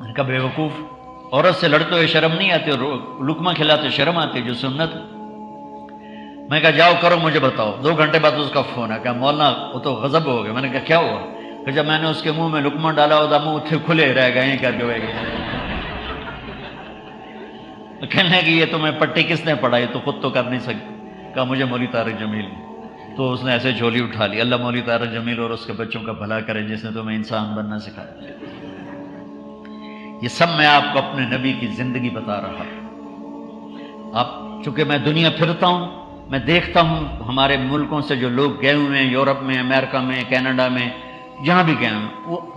ان کا بے وقوف عورت سے لڑتے ہوئے شرم نہیں آتی، اور لقمہ کھلاتے شرم آتی جو سنت۔ میں کہا جاؤ کرو مجھے بتاؤ۔ 2 گھنٹے بعد اس کا فون ہے کہ مولانا وہ تو غضب ہو گیا۔ میں نے کہا کیا ہوا؟ کہ جب میں نے اس کے منہ میں لقمہ ڈالا ہوتا منہ اتنے کھلے رہ گئے کر کے ہوئے گئے۔ کہنے کہ یہ تمہیں پٹی کس نے پڑھائی، تو خود تو کر نہیں سکتی۔ کہا مجھے مولوی طارق جمیل۔ تو اس نے ایسے جھولی اٹھا لی۔ اللہ مولوی طارق جمیل اور اس کے بچوں کا بھلا کرے جس نے تمہیں انسان بننا سکھایا۔ یہ سب میں آپ کو اپنے نبی کی زندگی بتا رہا ہوں۔ آپ چونکہ میں دنیا پھرتا ہوں، میں دیکھتا ہوں ہمارے ملکوں سے جو لوگ گئے ہوئے ہیں، یورپ میں، امریکہ میں، کینیڈا میں، جہاں بھی گئے ہیں،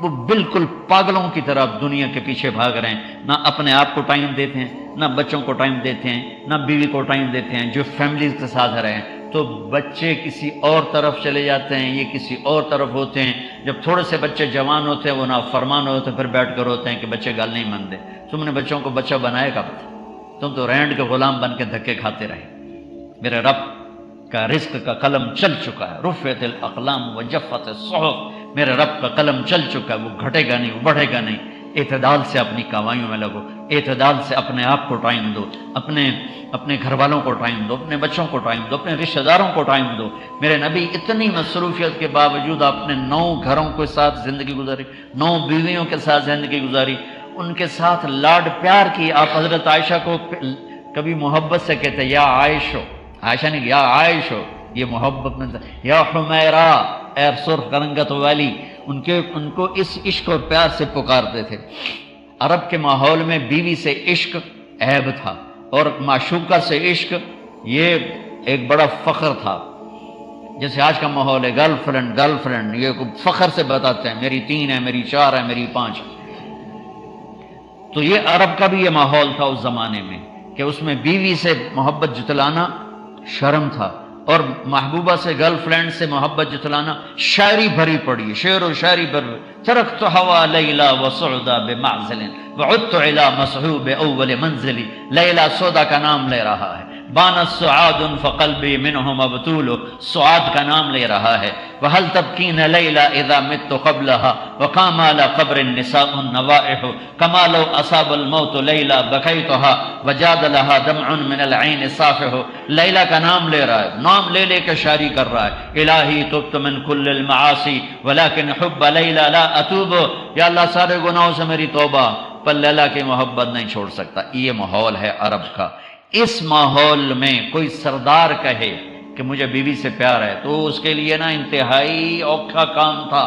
وہ بالکل پاگلوں کی طرح دنیا کے پیچھے بھاگ رہے ہیں۔ نہ اپنے آپ کو ٹائم دیتے ہیں، نہ بچوں کو ٹائم دیتے ہیں، نہ بیوی کو ٹائم دیتے ہیں، جو فیملیز کے ساتھ رہے ہیں۔ تو بچے کسی اور طرف چلے جاتے ہیں، یہ کسی اور طرف ہوتے ہیں۔ جب تھوڑے سے بچے جوان ہوتے ہیں وہ نافرمان ہوتے ہیں، پھر بیٹھ کر ہوتے ہیں کہ بچے گال نہیں مانتے۔ تم نے بچوں کو بچہ بنائے کب تھا؟ تم تو رینڈ کے غلام بن کے دھکے کھاتے رہے۔ میرے رب کا رزق کا قلم چل چکا ہے، رفعت الاقلام وجفت الصحف۔ میرے رب کا قلم چل چکا ہے، وہ گھٹے گا نہیں، وہ بڑھے گا نہیں۔ اعتدال سے اپنی کمائیوں میں لگو، اعتدال سے اپنے آپ کو ٹائم دو، اپنے گھر والوں کو ٹائم دو، اپنے بچوں کو ٹائم دو، اپنے رشتہ داروں کو ٹائم دو۔ میرے نبی اتنی مصروفیت کے باوجود اپنے 9 گھروں کے ساتھ زندگی گزاری، 9 بیویوں کے ساتھ زندگی گزاری، ان کے ساتھ لاڈ پیار کی۔ آپ حضرت عائشہ کو کبھی محبت سے کہتے یا عائشو، عائشہ نہیں یا عائشو، یہ محبت میں یا حمیرہ، اے سرخ رنگت والی، ان کو اس عشق اور پیار سے پکارتے تھے۔ عرب کے ماحول میں بیوی سے عشق عیب تھا، اور معشوقہ سے عشق یہ ایک بڑا فخر تھا۔ جیسے آج کا ماحول ہے گرل فرینڈ، یہ فخر سے بتاتے ہیں میری 3 ہے، میری 4 ہے، میری 5 ہے۔ تو یہ عرب کا بھی یہ ماحول تھا اس زمانے میں کہ اس میں بیوی سے محبت جتلانا شرم تھا، اور محبوبہ سے گرل فرینڈ سے محبت جتلانا شاعری بھری پڑی، شعر و شاعری بھری۔ ترکت ہوا لیلا وسعدا بمعزل وعدت الى مصحوب اول منزلی۔ لیلا سودا کا نام لے رہا ہے، بانت سعاد فقلبی منہ مبتول، سعاد کا نام لے رہا ہے۔ وهل تبكين ليلى اذا مت قبلها وقام على قبر النساء النوائح كما لو اصاب الموت ليلى بكيتها وجاد لها دمع من العين صافح۔ لیلا کا نام لے رہا ہے، نام لے لے کے شاعری کر رہا ہے۔ الہی تبت من كل المعاصی ولكن حب لیلا لا اتوب۔ یا اللہ سارے گناہوں سے میری توبہ، پر لیلا کی محبت نہیں چھوڑ سکتا۔ یہ ماحول ہے عرب کا۔ اس ماحول میں کوئی سردار کہے کہ مجھے بیوی سے پیار ہے تو اس کے لیے نا انتہائی اوکھا کام تھا۔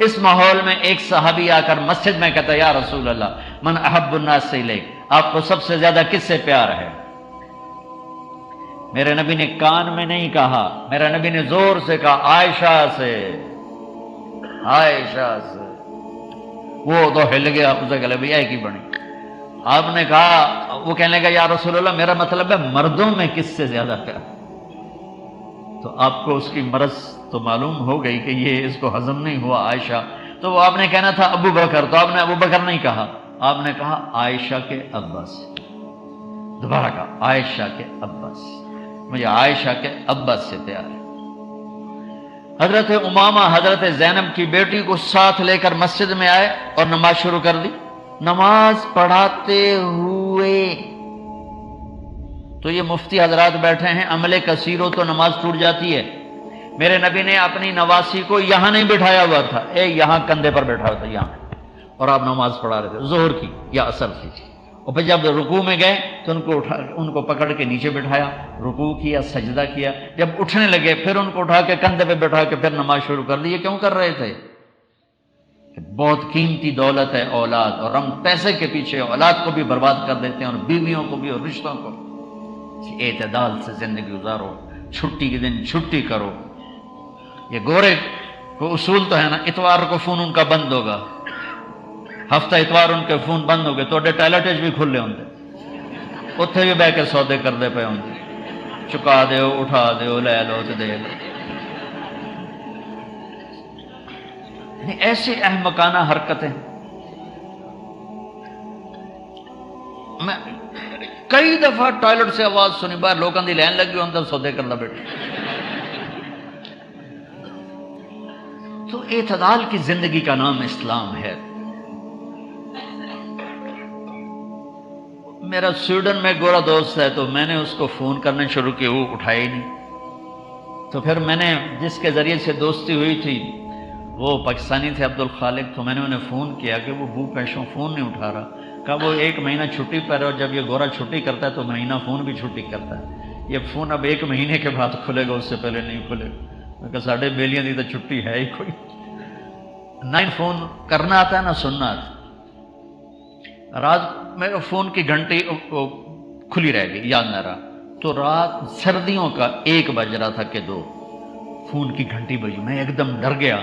اس ماحول میں ایک صحابی آ کر مسجد میں کہتا یا رسول اللہ من احب الناس الیک، آپ کو سب سے زیادہ کس سے پیار ہے؟ میرے نبی نے کان میں نہیں کہا، میرے نبی نے زور سے کہا عائشہ سے، عائشہ سے۔ وہ تو ہل گیا، اسے کہ بھیا کی بنی۔ آپ نے کہا، وہ کہنے لگا یا رسول اللہ میرا مطلب ہے مردوں میں کس سے زیادہ پیار؟ تو آپ کو اس کی مرض تو معلوم ہو گئی کہ یہ اس کو ہضم نہیں ہوا عائشہ، تو وہ آپ نے کہنا تھا ابو بکر، تو آپ نے ابو بکر نہیں کہا، آپ نے کہا عائشہ کے ابا سے۔ دوبارہ کہا عائشہ کے ابا سے، مجھے عائشہ کے ابا سے پیار ہے۔ حضرت امامہ حضرت زینب کی بیٹی کو ساتھ لے کر مسجد میں آئے اور نماز شروع کر دی۔ نماز پڑھاتے ہوئے تو یہ مفتی حضرات بیٹھے ہیں، عمل کثیر ہو تو نماز ٹوٹ جاتی ہے۔ میرے نبی نے اپنی نواسی کو یہاں نہیں بٹھایا ہوا تھا، یہاں کندھے پر بیٹھا ہوا تھا یہاں، اور آپ نماز پڑھا رہے تھے ظہر کی یا عصر کی۔ اور پھر جب رکوع میں گئے تو ان کو پکڑ کے نیچے بٹھایا، رکوع کیا، سجدہ کیا۔ جب اٹھنے لگے پھر ان کو اٹھا کے کندھے پہ بٹھا کے پھر نماز شروع کر دی۔ یہ کیوں کر رہے تھے؟ کہ بہت قیمتی دولت ہے اولاد، اور ہم پیسے کے پیچھے اولاد کو بھی برباد کر دیتے ہیں اور بیویوں کو بھی اور رشتوں کو۔ اعتدال سے زندگی گزارو، چھٹی کے دن چھٹی کرو۔ یہ گورے کو اصول تو ہے نا، اتوار کو فون ان کا بند ہوگا، ہفتہ اتوار ان کے فون بند ہو گئے، تو ٹائلٹ بھی کھلے ہوندے، اتنے بھی بہ کے سودے کرتے پے ہوندے، چکا دیو، اٹھا دیو، لے لو تو دے لو۔ ایسی احمقانہ حرکتیں۔ میں کئی دفعہ ٹوائلٹ سے آواز سنی، باہر لوگوں کی لائن لگی اندر سودے کرنا بیٹھے۔ تو اعتدال کی زندگی کا نام اسلام ہے۔ میرا سویڈن میں گورا دوست ہے، تو میں نے اس کو فون کرنے شروع کیا، وہ اٹھایا ہی نہیں۔ تو پھر میں نے جس کے ذریعے سے دوستی ہوئی تھی وہ پاکستانی تھے، عبد الخالق، تو میں نے انہیں فون کیا کہ وہ بھوک پیشوں فون نہیں اٹھا رہا۔ کہا وہ 1 مہینہ چھٹی پر ہے، اور جب یہ گورا چھٹی کرتا ہے تو مہینہ فون بھی چھٹی کرتا ہے، یہ فون اب 1 مہینے کے بعد کھلے گا، اس سے پہلے نہیں کھلے گا۔ میں کہا ساڑھے بیلیاں دی تو چھٹی ہے ہی کوئی، نہ فون کرنا آتا ہے نہ سننا آتا۔ رات میں فون کی گھنٹی کھلی رہ گئی، یاد نہ رہا، تو رات سردیوں کا 1 بج رہا تھا کہ 2 فون کی گھنٹی بجی۔ میں ایک دم ڈر گیا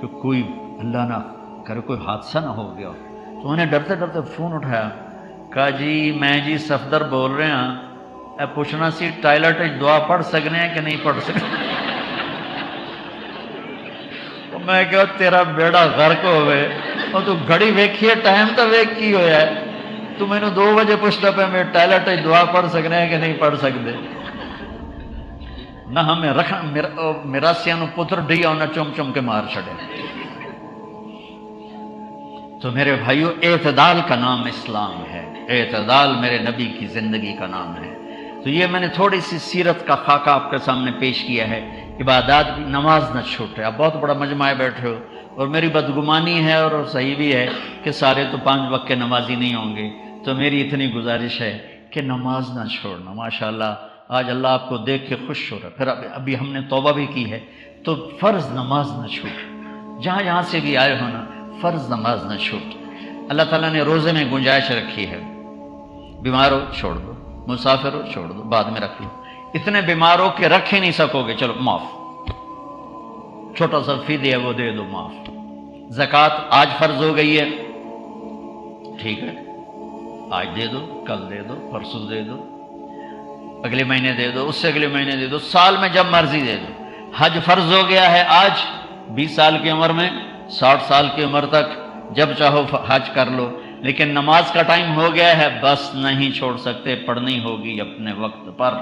کہ کوئی اللہ نہ کرے کوئی حادثہ نہ ہو گیا، تو میں نے ڈرتے ڈرتے فون اٹھایا، کہا جی میں جی صفدر بول رہے ہیں، اے پوچھنا سی ٹائلٹ دعا پڑھ سکنے ہیں کہ نہیں پڑھ سکتے؟ میں کہا تیرا بیڑا غرق ہوئے، اور تو گھڑی ویکھیے ٹائم تو ویک کی ہویا ہے، تو میں نے 2 بجے پوچھتا پہ میں ٹائلٹ دعا پڑھ سکنے ہیں کہ نہیں پڑھ سکتے؟ نہ ہمیں رکھنا میراسیاں نو پتر ڈیا انہیں چم چم کے مار چھڑے۔ تو میرے بھائیو، اعتدال کا نام اسلام ہے، اعتدال میرے نبی کی زندگی کا نام ہے۔ تو یہ میں نے تھوڑی سی سیرت کا خاکہ آپ کے سامنے پیش کیا ہے۔ عبادات بھی، نماز نہ چھوٹے۔ آپ بہت بڑا مجمع بیٹھے ہو، اور میری بدگمانی ہے اور صحیح بھی ہے کہ سارے تو 5 وقت کے نمازی نہیں ہوں گے، تو میری اتنی گزارش ہے کہ نماز نہ چھوڑنا۔ ماشاءاللہ آج اللہ آپ کو دیکھ کے خوش ہو رہا ہے۔ پھر ابھی ہم نے توبہ بھی کی ہے، تو فرض نماز نہ چھوڑ، جہاں جہاں سے بھی آئے ہونا فرض نماز نہ چھوڑ۔ اللہ تعالیٰ نے روزے میں گنجائش رکھی ہے، بیمار ہو چھوڑ دو، مسافر ہو چھوڑ دو، بعد میں رکھ لو۔ اتنے بیمار ہو کہ رکھ ہی نہیں سکو گے، چلو معاف، چھوٹا سا فدیہ ہے وہ دے دو، معاف۔ زکوٰۃ آج فرض ہو گئی ہے، ٹھیک ہے، آج دے دو، کل دے دو، پرسوں دے دو، اگلے مہینے دے دو، اس سے اگلے مہینے دے دو، سال میں جب مرضی دے دو۔ حج فرض ہو گیا ہے آج، 20 سال کی عمر میں، 60 سال کی عمر تک جب چاہو حج کر لو، لیکن نماز کا ٹائم ہو گیا ہے، بس نہیں چھوڑ سکتے، پڑھنی ہوگی اپنے وقت پر۔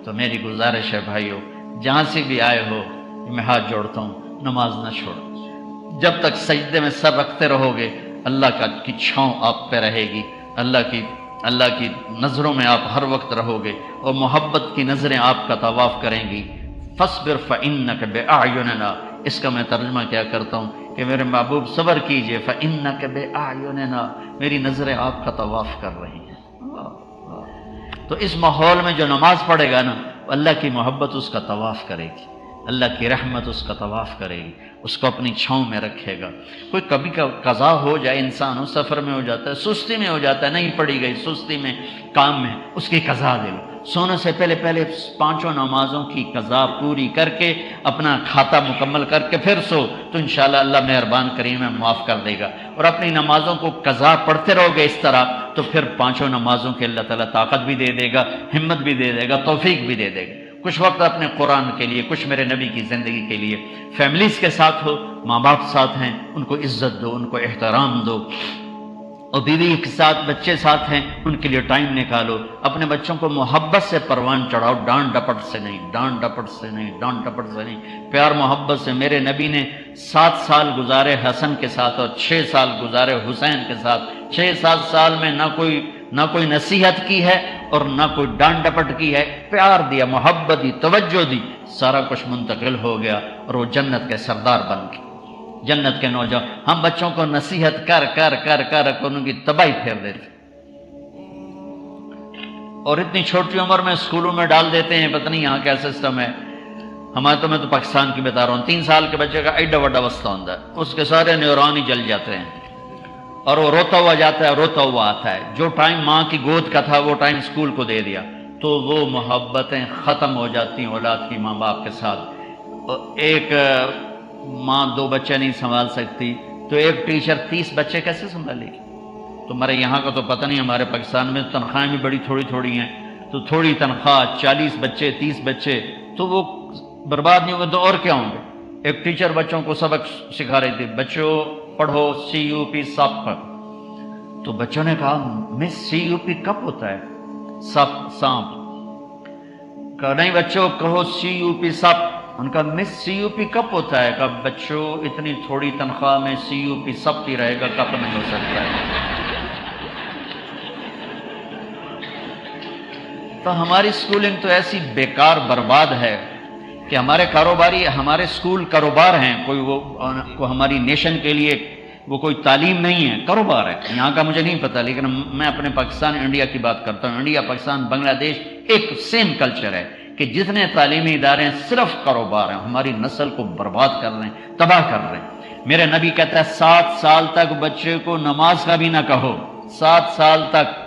تو میری گزارش ہے بھائیو، جہاں سے بھی آئے ہو، میں ہاتھ جوڑتا ہوں، نماز نہ چھوڑو۔ جب تک سجدے میں سر رکھتے رہو گے، اللہ کی چھاؤں آپ پہ رہے گی، اللہ کی نظروں میں آپ ہر وقت رہو گے، اور محبت کی نظریں آپ کا طواف کریں گی۔ فاصبر فإنک بأعیننا، اس کا میں ترجمہ کیا کرتا ہوں کہ میرے محبوب صبر کیجئے، فإنک بأعیننا، میری نظریں آپ کا طواف کر رہی ہیں۔ تو اس ماحول میں جو نماز پڑھے گا نا، اللہ کی محبت اس کا طواف کرے گی، اللہ کی رحمت اس کا طواف کرے گی، اس کو اپنی چھاؤں میں رکھے گا۔ کوئی کبھی کا قضا ہو جائے، انسان ہو سفر میں ہو جاتا ہے، سستی میں ہو جاتا ہے، نہیں پڑھی گئی، سستی میں، کام میں، اس کی قضا دے لو۔ سونے سے پہلے 5 نمازوں کی قضا پوری کر کے، اپنا کھاتا مکمل کر کے پھر سو، تو انشاءاللہ اللہ مہربان کریم ہے، معاف کر دے گا۔ اور اپنی نمازوں کو قضا پڑھتے رہو گے اس طرح، تو پھر 5 نمازوں کے اللہ تعالیٰ طاقت بھی دے دے گا، ہمت بھی دے دے گا، توفیق بھی دے دے گا۔ کچھ وقت اپنے قرآن کے لیے، کچھ میرے نبی کی زندگی کے لیے، فیملیز کے ساتھ ہو، ماں باپ ساتھ ہیں، ان کو عزت دو، ان کو احترام دو، اور بیوی کے ساتھ، بچے ساتھ ہیں، ان کے لیے ٹائم نکالو۔ اپنے بچوں کو محبت سے پروان چڑھاؤ، ڈانٹ ڈپٹ سے نہیں، ڈانٹ ڈپٹ سے نہیں، ڈانٹ ڈپٹ سے نہیں، پیار محبت سے۔ میرے نبی نے 7 سال گزارے حسن کے ساتھ، اور 6 سال گزارے حسین کے ساتھ۔ 6-7 سال میں نہ کوئی نصیحت کی ہے اور نہ کوئی ڈانٹ ڈپٹ کی ہے، پیار دیا، محبت دی، توجہ دی، سارا کچھ منتقل ہو گیا، اور وہ جنت کے سردار بن گئے، جنت کے نوجوان۔ ہم بچوں کو نصیحت کر ان کی تباہی پھیر دیتے، اور اتنی چھوٹی عمر میں اسکولوں میں ڈال دیتے ہیں، پتہ نہیں یہاں کیا سسٹم ہے۔ ہمارے تو میں تو پاکستان کی بتا رہا ہوں، 3 سال کے بچے کا ایڈا وڈا وسطہ ہوتا ہے، اس کے سارے نیورون ہی جل جاتے ہیں، اور وہ روتا ہوا جاتا ہے، روتا ہوا آتا ہے۔ جو ٹائم ماں کی گود کا تھا وہ ٹائم اسکول کو دے دیا، تو وہ محبتیں ختم ہو جاتی ہیں اولاد کی ماں باپ کے ساتھ۔ ایک ماں 2 بچے نہیں سنبھال سکتی، تو ایک ٹیچر 30 بچے کیسے سنبھالے گی؟ تمہارے یہاں کا تو پتہ نہیں، ہمارے پاکستان میں تنخواہیں بھی بڑی تھوڑی تھوڑی ہیں، تو تھوڑی تنخواہ 40 بچے 30 بچے تو وہ برباد نہیں ہوگے تو اور کیا ہوں گے؟ ایک ٹیچر بچوں کو سبق سکھا رہی تھی، بچوں پڑھو CUP سپ، تو بچوں نے کہا مس CUP کب ہوتا ہے؟ سپ سانپ۔ کہا نہیں بچوں کہو CUP سپ۔ ان کا مس CUP کب ہوتا ہے؟ کہا بچوں اتنی تھوڑی تنخواہ میں CUP سپ ہی رہے گا، کب نہیں ہو سکتا ہے۔ تو ہماری سکولنگ تو ایسی بیکار برباد ہے کہ ہمارے کاروباری، ہمارے سکول کاروبار ہیں، کوئی ہماری نیشن کے لیے وہ کوئی تعلیم نہیں ہے، کاروبار ہے۔ یہاں کا مجھے نہیں پتہ، لیکن میں اپنے پاکستان انڈیا کی بات کرتا ہوں۔ انڈیا، پاکستان، بنگلہ دیش ایک سیم کلچر ہے کہ جتنے تعلیمی ادارے ہیں صرف کاروبار ہیں، ہماری نسل کو برباد کر رہے ہیں، تباہ کر رہے ہیں۔ میرے نبی کہتا ہے 7 سال تک بچے کو نماز کا بھی نہ کہو، 7 سال تک،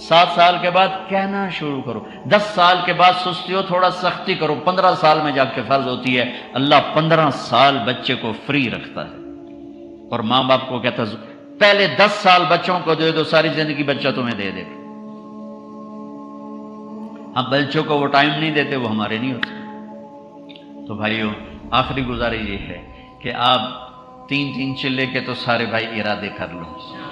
7 سال کے بعد کہنا شروع کرو، 10 سال کے بعد سستی ہو تھوڑا سختی کرو، 15 سال میں جا کے فرض ہوتی ہے۔ اللہ 15 سال بچے کو فری رکھتا ہے، اور ماں باپ کو کہتا ہے پہلے 10 سال بچوں کو دے دو، ساری زندگی بچہ تمہیں دے دے۔ ہم بچوں کو وہ ٹائم نہیں دیتے، وہ ہمارے نہیں ہوتے۔ تو بھائیو، آخری گزارش یہ ہے کہ آپ 3 چلے کے تو سارے بھائی ارادے کر لو،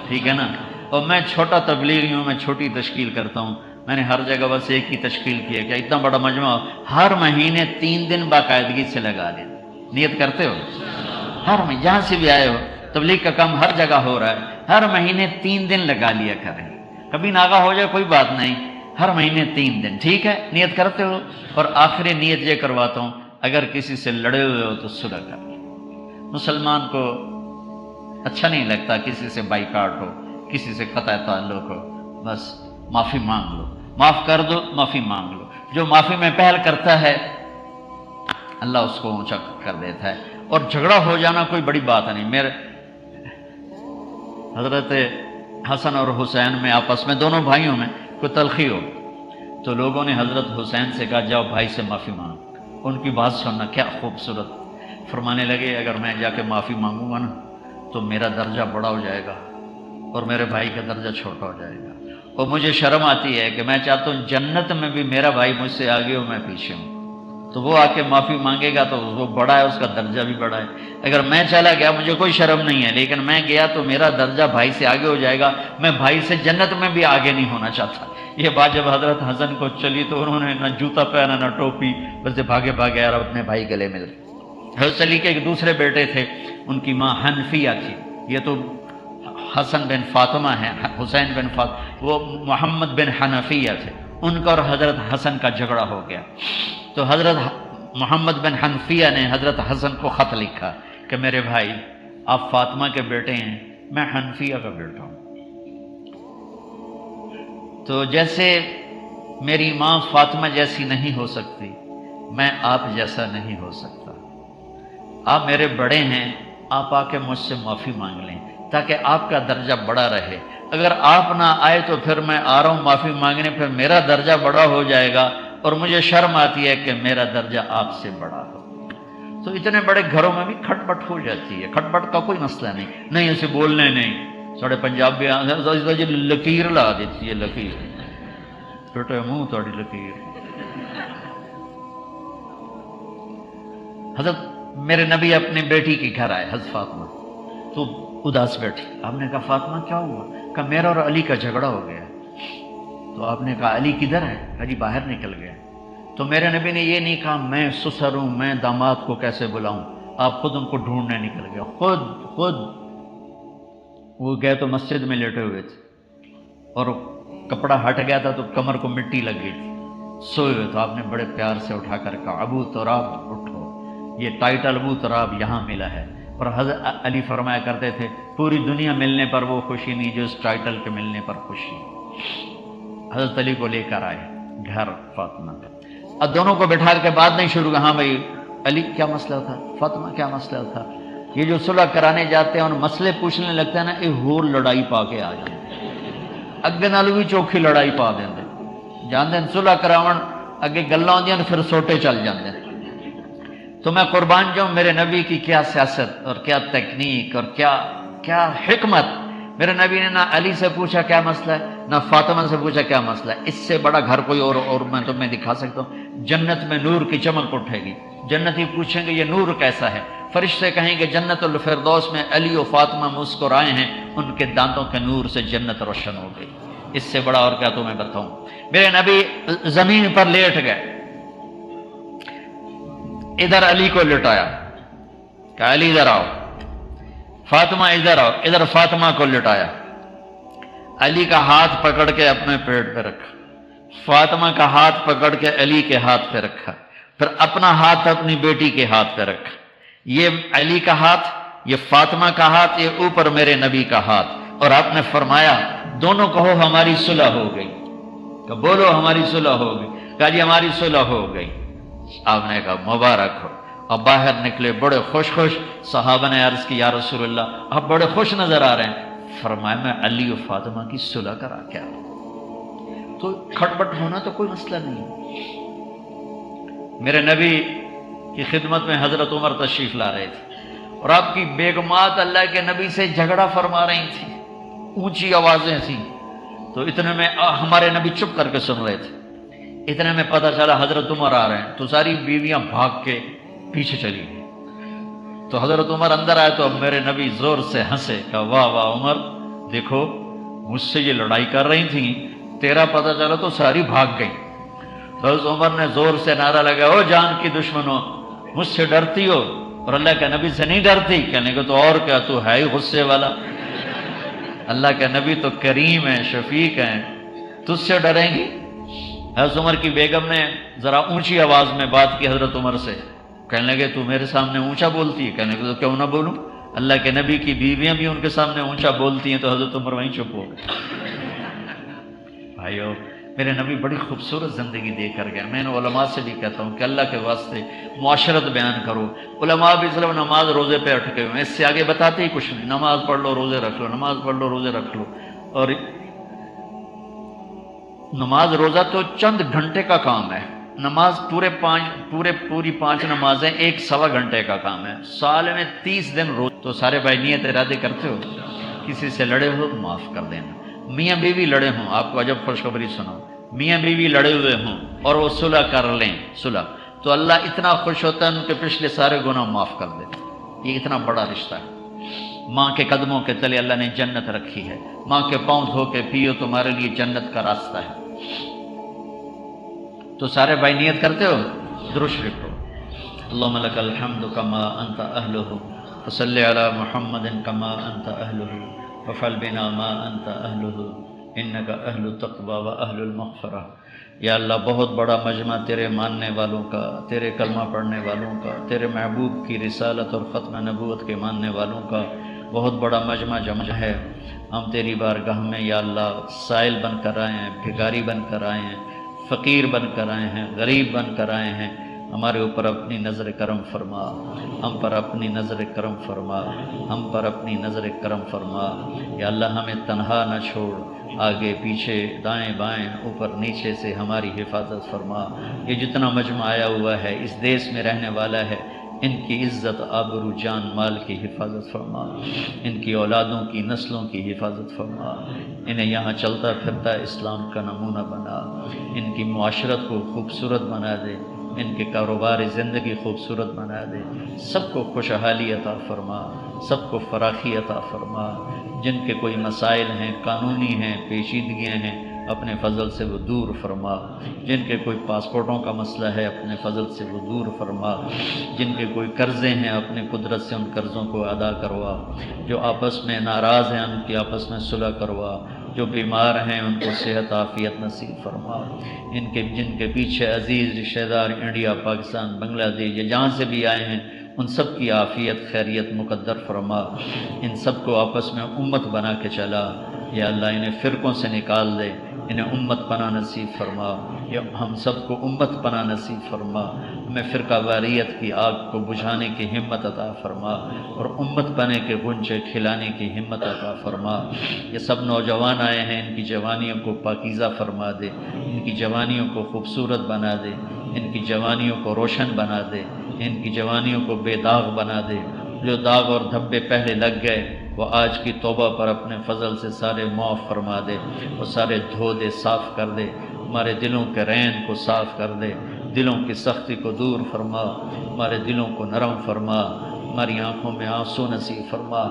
ٹھیک ہے نا؟ اور میں چھوٹا تبلیغی ہوں، میں چھوٹی تشکیل کرتا ہوں، میں نے ہر جگہ بس ایک ہی تشکیل کی ہے کہ اتنا بڑا مجمع ہر مہینے 3 دن باقاعدگی سے لگا دیں۔ نیت کرتے ہو؟ ہر مہینے جہاں سے بھی آئے ہو، تبلیغ کا کام ہر جگہ ہو رہا ہے، ہر مہینے 3 دن لگا لیا کریں، کبھی ناغہ ہو جائے کوئی بات نہیں، ہر مہینے 3 دن، ٹھیک ہے؟ نیت کرتے ہو؟ اور آخری نیت یہ کرواتا ہوں، اگر کسی سے لڑے ہوئے ہو تو صلح کر لو۔ مسلمان کو اچھا نہیں لگتا کسی سے بائیکاٹ ہو، کسی سے قطع تعلق ہو، بس معافی مانگ لو، معاف کر دو، معافی مانگ لو۔ جو معافی میں پہل کرتا ہے اللہ اس کو اونچا کر دیتا ہے، اور جھگڑا ہو جانا کوئی بڑی بات نہیں۔ میرے حضرت حسن اور حسین میں آپس میں، دونوں بھائیوں میں کوئی تلخی ہو تو لوگوں نے حضرت حسین سے کہا جاؤ بھائی سے معافی مانگ۔ ان کی بات سننا کیا خوبصورت، فرمانے لگے اگر میں جا کے معافی مانگوں گا نا تو میرا درجہ بڑا ہو جائے گا اور میرے بھائی کا درجہ چھوٹا ہو جائے گا، اور مجھے شرم آتی ہے کہ میں چاہتا ہوں جنت میں بھی میرا بھائی مجھ سے آگے ہو، میں پیچھے ہوں، تو وہ آ کے معافی مانگے گا تو وہ بڑا ہے، اس کا درجہ بھی بڑا ہے۔ اگر میں چلا گیا مجھے کوئی شرم نہیں ہے، لیکن میں گیا تو میرا درجہ بھائی سے آگے ہو جائے گا، میں بھائی سے جنت میں بھی آگے نہیں ہونا چاہتا۔ یہ بات جب حضرت حسن کو چلی تو انہوں نے نہ جوتا پہنا نہ ٹوپی، بس بھاگے بھاگے یار اپنے بھائی گلے مل گئے۔ حضرت علی کے ایک دوسرے بیٹے تھے، ان کی ماں حنفیہ تھی، یہ تو حسن بن فاطمہ ہے، حسین بن فاطمہ، وہ محمد بن حنفیہ تھے، ان کا اور حضرت حسن کا جھگڑا ہو گیا، تو حضرت محمد بن حنفیہ نے حضرت حسن کو خط لکھا کہ میرے بھائی آپ فاطمہ کے بیٹے ہیں، میں حنفیہ کا بیٹا ہوں، تو جیسے میری ماں فاطمہ جیسی نہیں ہو سکتی، میں آپ جیسا نہیں ہو سکتا، آپ میرے بڑے ہیں، آپ آ کے مجھ سے معافی مانگ لیں تاکہ آپ کا درجہ بڑا رہے، اگر آپ نہ آئے تو پھر میں آ رہا ہوں معافی مانگنے، پھر میرا درجہ بڑا ہو جائے گا اور مجھے شرم آتی ہے کہ میرا درجہ آپ سے بڑا ہو۔ تو اتنے بڑے گھروں میں بھی کھٹ پٹ ہو جاتی ہے، کھٹ پٹ کا کوئی مسئلہ نہیں اسے بولنے نہیں، ساڑھے پنجاب بھی لکیر لا دیتی ہے، لکیر بیٹے منہ تھوڑی لکیر۔ حضرت میرے نبی اپنی بیٹی کے گھر آئے، حضرت فاطمہ، تو اداس بیٹھی، آپ نے کہا فاطمہ کیا ہوا؟ کہا میرا اور علی کا جھگڑا ہو گیا، تو آپ نے کہا علی کدھر ہے؟ کہا جی باہر نکل گیا، تو میرے نبی نے یہ نہیں کہا میں سسر ہوں، میں داماد کو کیسے بلاؤں، آپ خود ان کو ڈھونڈنے نکل گئے، خود وہ گئے تو مسجد میں لیٹے ہوئے تھے اور کپڑا ہٹ گیا تھا تو کمر کو مٹی لگ گئی تھی، سوئے ہوئے، تو آپ نے بڑے پیار سے اٹھا کر کہا ابو تراب اٹھو، یہ ٹائٹل ابو تراب یہاں ملا ہے، اور حضرت علی فرمایا کرتے تھے پوری دنیا ملنے پر وہ خوشی نہیں جو اس ٹائٹل کے ملنے پر خوشی۔ حضرت علی کو لے کر آئے گھر فاطمہ، اب دونوں کو بٹھا کے بات نہیں شروع، ہاں بھائی علی کیا مسئلہ تھا، فاطمہ کیا مسئلہ تھا. یہ جو صلح کرانے جاتے ہیں اور مسئلے پوچھنے لگتے ہیں نا، یہ ہور لڑائی پا کے آ جاتے اگے نالوں بھی چوکھی لڑائی پا دیندے. جاندے صلح کراون اگے گلاں ہوندیاں پھر سوٹے چل جاندے. تو میں قربان جاؤں میرے نبی کی کیا سیاست اور کیا تکنیک اور کیا حکمت. میرے نبی نے نہ علی سے پوچھا کیا مسئلہ ہے، نہ فاطمہ سے پوچھا کیا مسئلہ ہے. اس سے بڑا گھر کوئی اور میں تمہیں دکھا سکتا ہوں. جنت میں نور کی چمک اٹھے گی. جنتی پوچھیں گے یہ نور کیسا ہے. فرشتے کہیں گے جنت الفردوس میں علی و فاطمہ مسکرائے ہیں، ان کے دانتوں کے نور سے جنت روشن ہو گئی. اس سے بڑا اور کیا تمہیں بتاؤں. میرے نبی زمین پر لیٹ گئے، ادھر علی کو لٹایا کہ علی ادھر آؤ، فاطمہ ادھر آؤ، ادھر فاطمہ کو لٹایا. علی کا ہاتھ پکڑ کے اپنے پیٹ پہ رکھا، فاطمہ کا ہاتھ پکڑ کے علی کے ہاتھ پہ رکھا، پھر اپنا ہاتھ اپنی بیٹی کے ہاتھ پہ رکھا. یہ علی کا ہاتھ، یہ فاطمہ کا ہاتھ، یہ اوپر میرے نبی کا ہاتھ. اور آپ نے فرمایا دونوں کہو ہماری صلح ہو گئی. کہ بولو ہماری صلح ہو گئی. کہا جی ہماری صلح ہو گئی. آپ نے کہا مبارک ہو. اور باہر نکلے بڑے خوش. صحابہ نے عرض کی یا رسول اللہ آپ بڑے خوش نظر آ رہے ہیں. فرمایا میں علی و فاطمہ کی صلح کرا کے آ رہا ہوں. تو کھٹپٹ ہونا تو کوئی مسئلہ نہیں. میرے نبی کی خدمت میں حضرت عمر تشریف لا رہے تھے اور آپ کی بیگمات اللہ کے نبی سے جھگڑا فرما رہی تھیں، اونچی آوازیں تھیں. تو اتنے میں ہمارے نبی چپ کر کے سن رہے تھے. اتنے میں پتہ چلا حضرت عمر آ رہے ہیں. تو ساری بیویاں بھاگ کے پیچھے چلی گئی. تو حضرت عمر اندر آئے تو اب میرے نبی زور سے ہنسے. کہا واہ واہ عمر، دیکھو مجھ سے یہ لڑائی کر رہی تھیں، تیرا پتہ چلا تو ساری بھاگ گئی. تو حضرت عمر نے زور سے نعرہ لگا او جان کی دشمنوں، مجھ سے ڈرتی ہو اور اللہ کے نبی سے نہیں ڈرتی. کہنے کو تو اور کیا، تو ہے ہی غصے والا. اللہ کے نبی تو کریم ہیں، شفیق ہیں، تجھ سے ڈریں گی. حضرت عمر کی بیگم نے ذرا اونچی آواز میں بات کی حضرت عمر سے. کہنے لگے تو میرے سامنے اونچا بولتی ہے. کہنے لگے تو کیوں نہ بولوں، اللہ کے نبی کی بیویاں بھی ان کے سامنے اونچا بولتی ہیں. تو حضرت عمر وہیں چپ ہو گئے. بھائیو میرے نبی بڑی خوبصورت زندگی دے کر گئے. میں نے علماء سے بھی کہتا ہوں کہ اللہ کے واسطے معاشرت بیان کرو. علماء بھی صرف نماز روزے پہ اٹکے ہوئے ہیں، اس سے آگے بتاتے ہی کچھ نہیں. نماز پڑھ لو روزے رکھ لو، نماز پڑھ لو روزے رکھ لو. اور نماز روزہ تو چند گھنٹے کا کام ہے. نماز پوری 5 نمازیں 1.25 گھنٹے کا کام ہے. سال میں 30 دن روز. تو سارے بھائی نیت ارادے کرتے ہو، کسی سے لڑے ہو معاف کر دینا. میاں بیوی لڑے ہوں، آپ کو عجب خوشخبری سناؤ، میاں بیوی لڑے ہوئے ہوں اور وہ صلح کر لیں صلح، تو اللہ اتنا خوش ہوتا ہے ان کے پچھلے سارے گناہ معاف کر دیتا. یہ اتنا بڑا رشتہ ہے. ماں کے قدموں کے تلے اللہ نے جنت رکھی ہے. ماں کے پاؤں دھو کے پیو، تمہارے لیے جنت کا راستہ ہے. تو سارے بھائی نیت کرتے ہو، درود شریف پڑھو. اللہم لک الحمد کما انت اہلہ وصلی علی محمد کما انت اہلہ وفعل بنا ما انت اہلہ انک اہل التقوی و اہل المغفرہ. یا اللہ بہت بڑا مجمع تیرے ماننے والوں کا، تیرے کلمہ پڑھنے والوں کا، تیرے محبوب کی رسالت اور ختم نبوت کے ماننے والوں کا بہت بڑا مجمع جمع ہے. ہم تیری بارگاہ میں یا اللہ سائل بن کر آئے ہیں، بھکاری بن کر آئے ہیں، فقیر بن کر آئے ہیں، غریب بن کر آئے ہیں. ہمارے اوپر اپنی نظر کرم فرما، ہم پر اپنی نظر کرم فرما، ہم پر اپنی نظر کرم فرما. یا اللہ ہمیں تنہا نہ چھوڑ، آگے پیچھے دائیں بائیں اوپر نیچے سے ہماری حفاظت فرما. یہ جتنا مجمع آیا ہوا ہے اس دیش میں رہنے والا ہے، ان کی عزت آبرو جان مال کی حفاظت فرما، ان کی اولادوں کی نسلوں کی حفاظت فرما. انہیں یہاں چلتا پھرتا اسلام کا نمونہ بنا، ان کی معاشرت کو خوبصورت بنا دے، ان کے کاروبار زندگی خوبصورت بنا دے. سب کو خوشحالی عطا فرما، سب کو فراخی عطا فرما. جن کے کوئی مسائل ہیں، قانونی ہیں، پیچیدگیاں ہیں، اپنے فضل سے وہ دور فرما. جن کے کوئی پاسپورٹوں کا مسئلہ ہے اپنے فضل سے وہ دور فرما. جن کے کوئی قرضے ہیں اپنے قدرت سے ان قرضوں کو ادا کروا. جو آپس میں ناراض ہیں ان کی آپس میں صلح کروا. جو بیمار ہیں ان کو صحت عافیت نصیب فرما. جن کے پیچھے عزیز رشتہ دار انڈیا، پاکستان، بنگلہ دیش یا جہاں سے بھی آئے ہیں ان سب کی عافیت خیریت مقدر فرما. ان سب کو آپس میں امت بنا کے چلا. یا اللہ انہیں فرقوں سے نکال دے، انہیں امت پناہ نصیب فرما، یا ہم سب کو امت پناہ نصیب فرما، ہمیں فرقہ واریت کی آگ کو بجھانے کی ہمت عطا فرما، اور امت پنے کے غنچے کھلانے کی ہمت عطا فرما۔ یہ سب نوجوان آئے ہیں، ان کی جوانیوں کو پاکیزہ فرما دے، ان کی جوانیوں کو خوبصورت بنا دے، ان کی جوانیوں کو روشن بنا دے، ان کی جوانیوں کو بے داغ بنا دے۔ جو داغ اور دھبے پہلے لگ گئے وہ آج کی توبہ پر اپنے فضل سے سارے معاف فرما دے، وہ سارے دھو دے، صاف کر دے، ہمارے دلوں کے رین کو صاف کر دے، دلوں کی سختی کو دور فرما، ہمارے دلوں کو نرم فرما، ہماری آنکھوں میں آنسو نصیب فرما،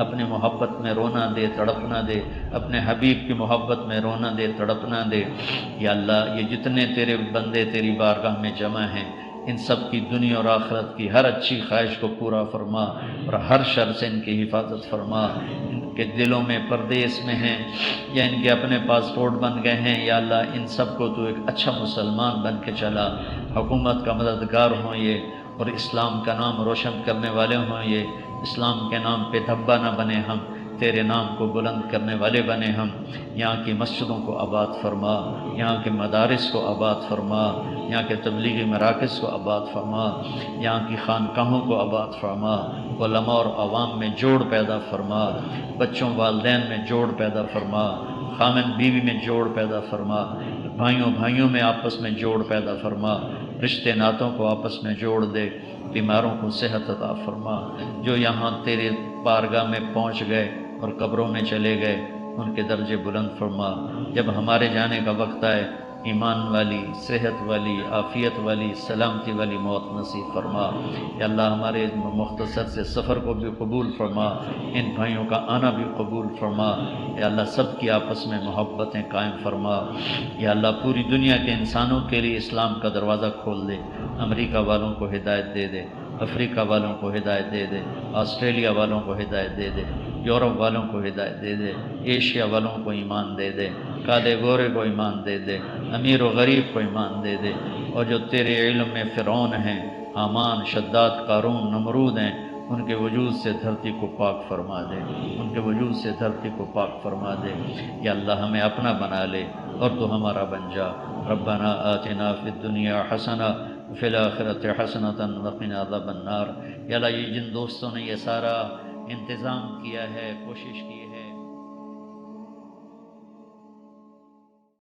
اپنے محبت میں رونا دے، تڑپنا دے، اپنے حبیب کی محبت میں رونا دے، تڑپنا دے۔ یا اللہ، یہ جتنے تیرے بندے تیری بارگاہ میں جمع ہیں، ان سب کی دنیا اور آخرت کی ہر اچھی خواہش کو پورا فرما، اور ہر شر سے ان کی حفاظت فرما۔ ان کے دلوں میں پردیس میں ہیں یا ان کے اپنے پاسپورٹ بن گئے ہیں، یا اللہ ان سب کو تو ایک اچھا مسلمان بن کے چلا، حکومت کا مددگار ہوں یہ، اور اسلام کا نام روشن کرنے والے ہوں یہ، اسلام کے نام پہ دھبا نہ بنے ہم، تیرے نام کو بلند کرنے والے بنے ہم۔ یہاں کی مسجدوں کو آباد فرما، یہاں کے مدارس کو آباد فرما، یہاں کے تبلیغی مراکز کو آباد فرما، یہاں کی خانقاہوں کو آباد فرما، علماء اور عوام میں جوڑ پیدا فرما، بچوں والدین میں جوڑ پیدا فرما، خامن بیوی میں جوڑ پیدا فرما، بھائیوں بھائیوں میں آپس میں جوڑ پیدا فرما، رشتے ناتوں کو آپس میں جوڑ دے، بیماروں کو صحت عطا فرما۔ جو یہاں تیرے بارگاہ میں پہنچ گئے اور قبروں میں چلے گئے، ان کے درجے بلند فرما۔ جب ہمارے جانے کا وقت آئے، ایمان والی، صحت والی، عافیت والی، سلامتی والی موت نصیب فرما۔ یا اللہ، ہمارے مختصر سے سفر کو بھی قبول فرما، ان بھائیوں کا آنا بھی قبول فرما۔ یا اللہ، سب کی آپس میں محبتیں قائم فرما۔ یا اللہ، پوری دنیا کے انسانوں کے لیے اسلام کا دروازہ کھول دے، امریکہ والوں کو ہدایت دے دے، افریقہ والوں کو ہدایت دے دے، آسٹریلیا والوں کو ہدایت دے دے، یورپ والوں کو ہدایت دے دے، ایشیا والوں کو ایمان دے دے، کالے گورے کو ایمان دے دے، امیر و غریب کو ایمان دے دے، اور جو تیرے علم میں فرعون ہیں، حامان، شداد، قارون، نمرود ہیں، ان کے وجود سے دھرتی کو پاک فرما دے، ان کے وجود سے دھرتی کو پاک فرما دے۔ یا اللہ، ہمیں اپنا بنا لے اور تو ہمارا بن جا۔ ربنا آتنا فی الدنیا حسنہ وفی الآخرۃ حسنۃ وقنا عذاب النار۔ یا اللہ، یہ جن دوستوں نے یہ سارا انتظام کیا ہے، کوشش کی ہے،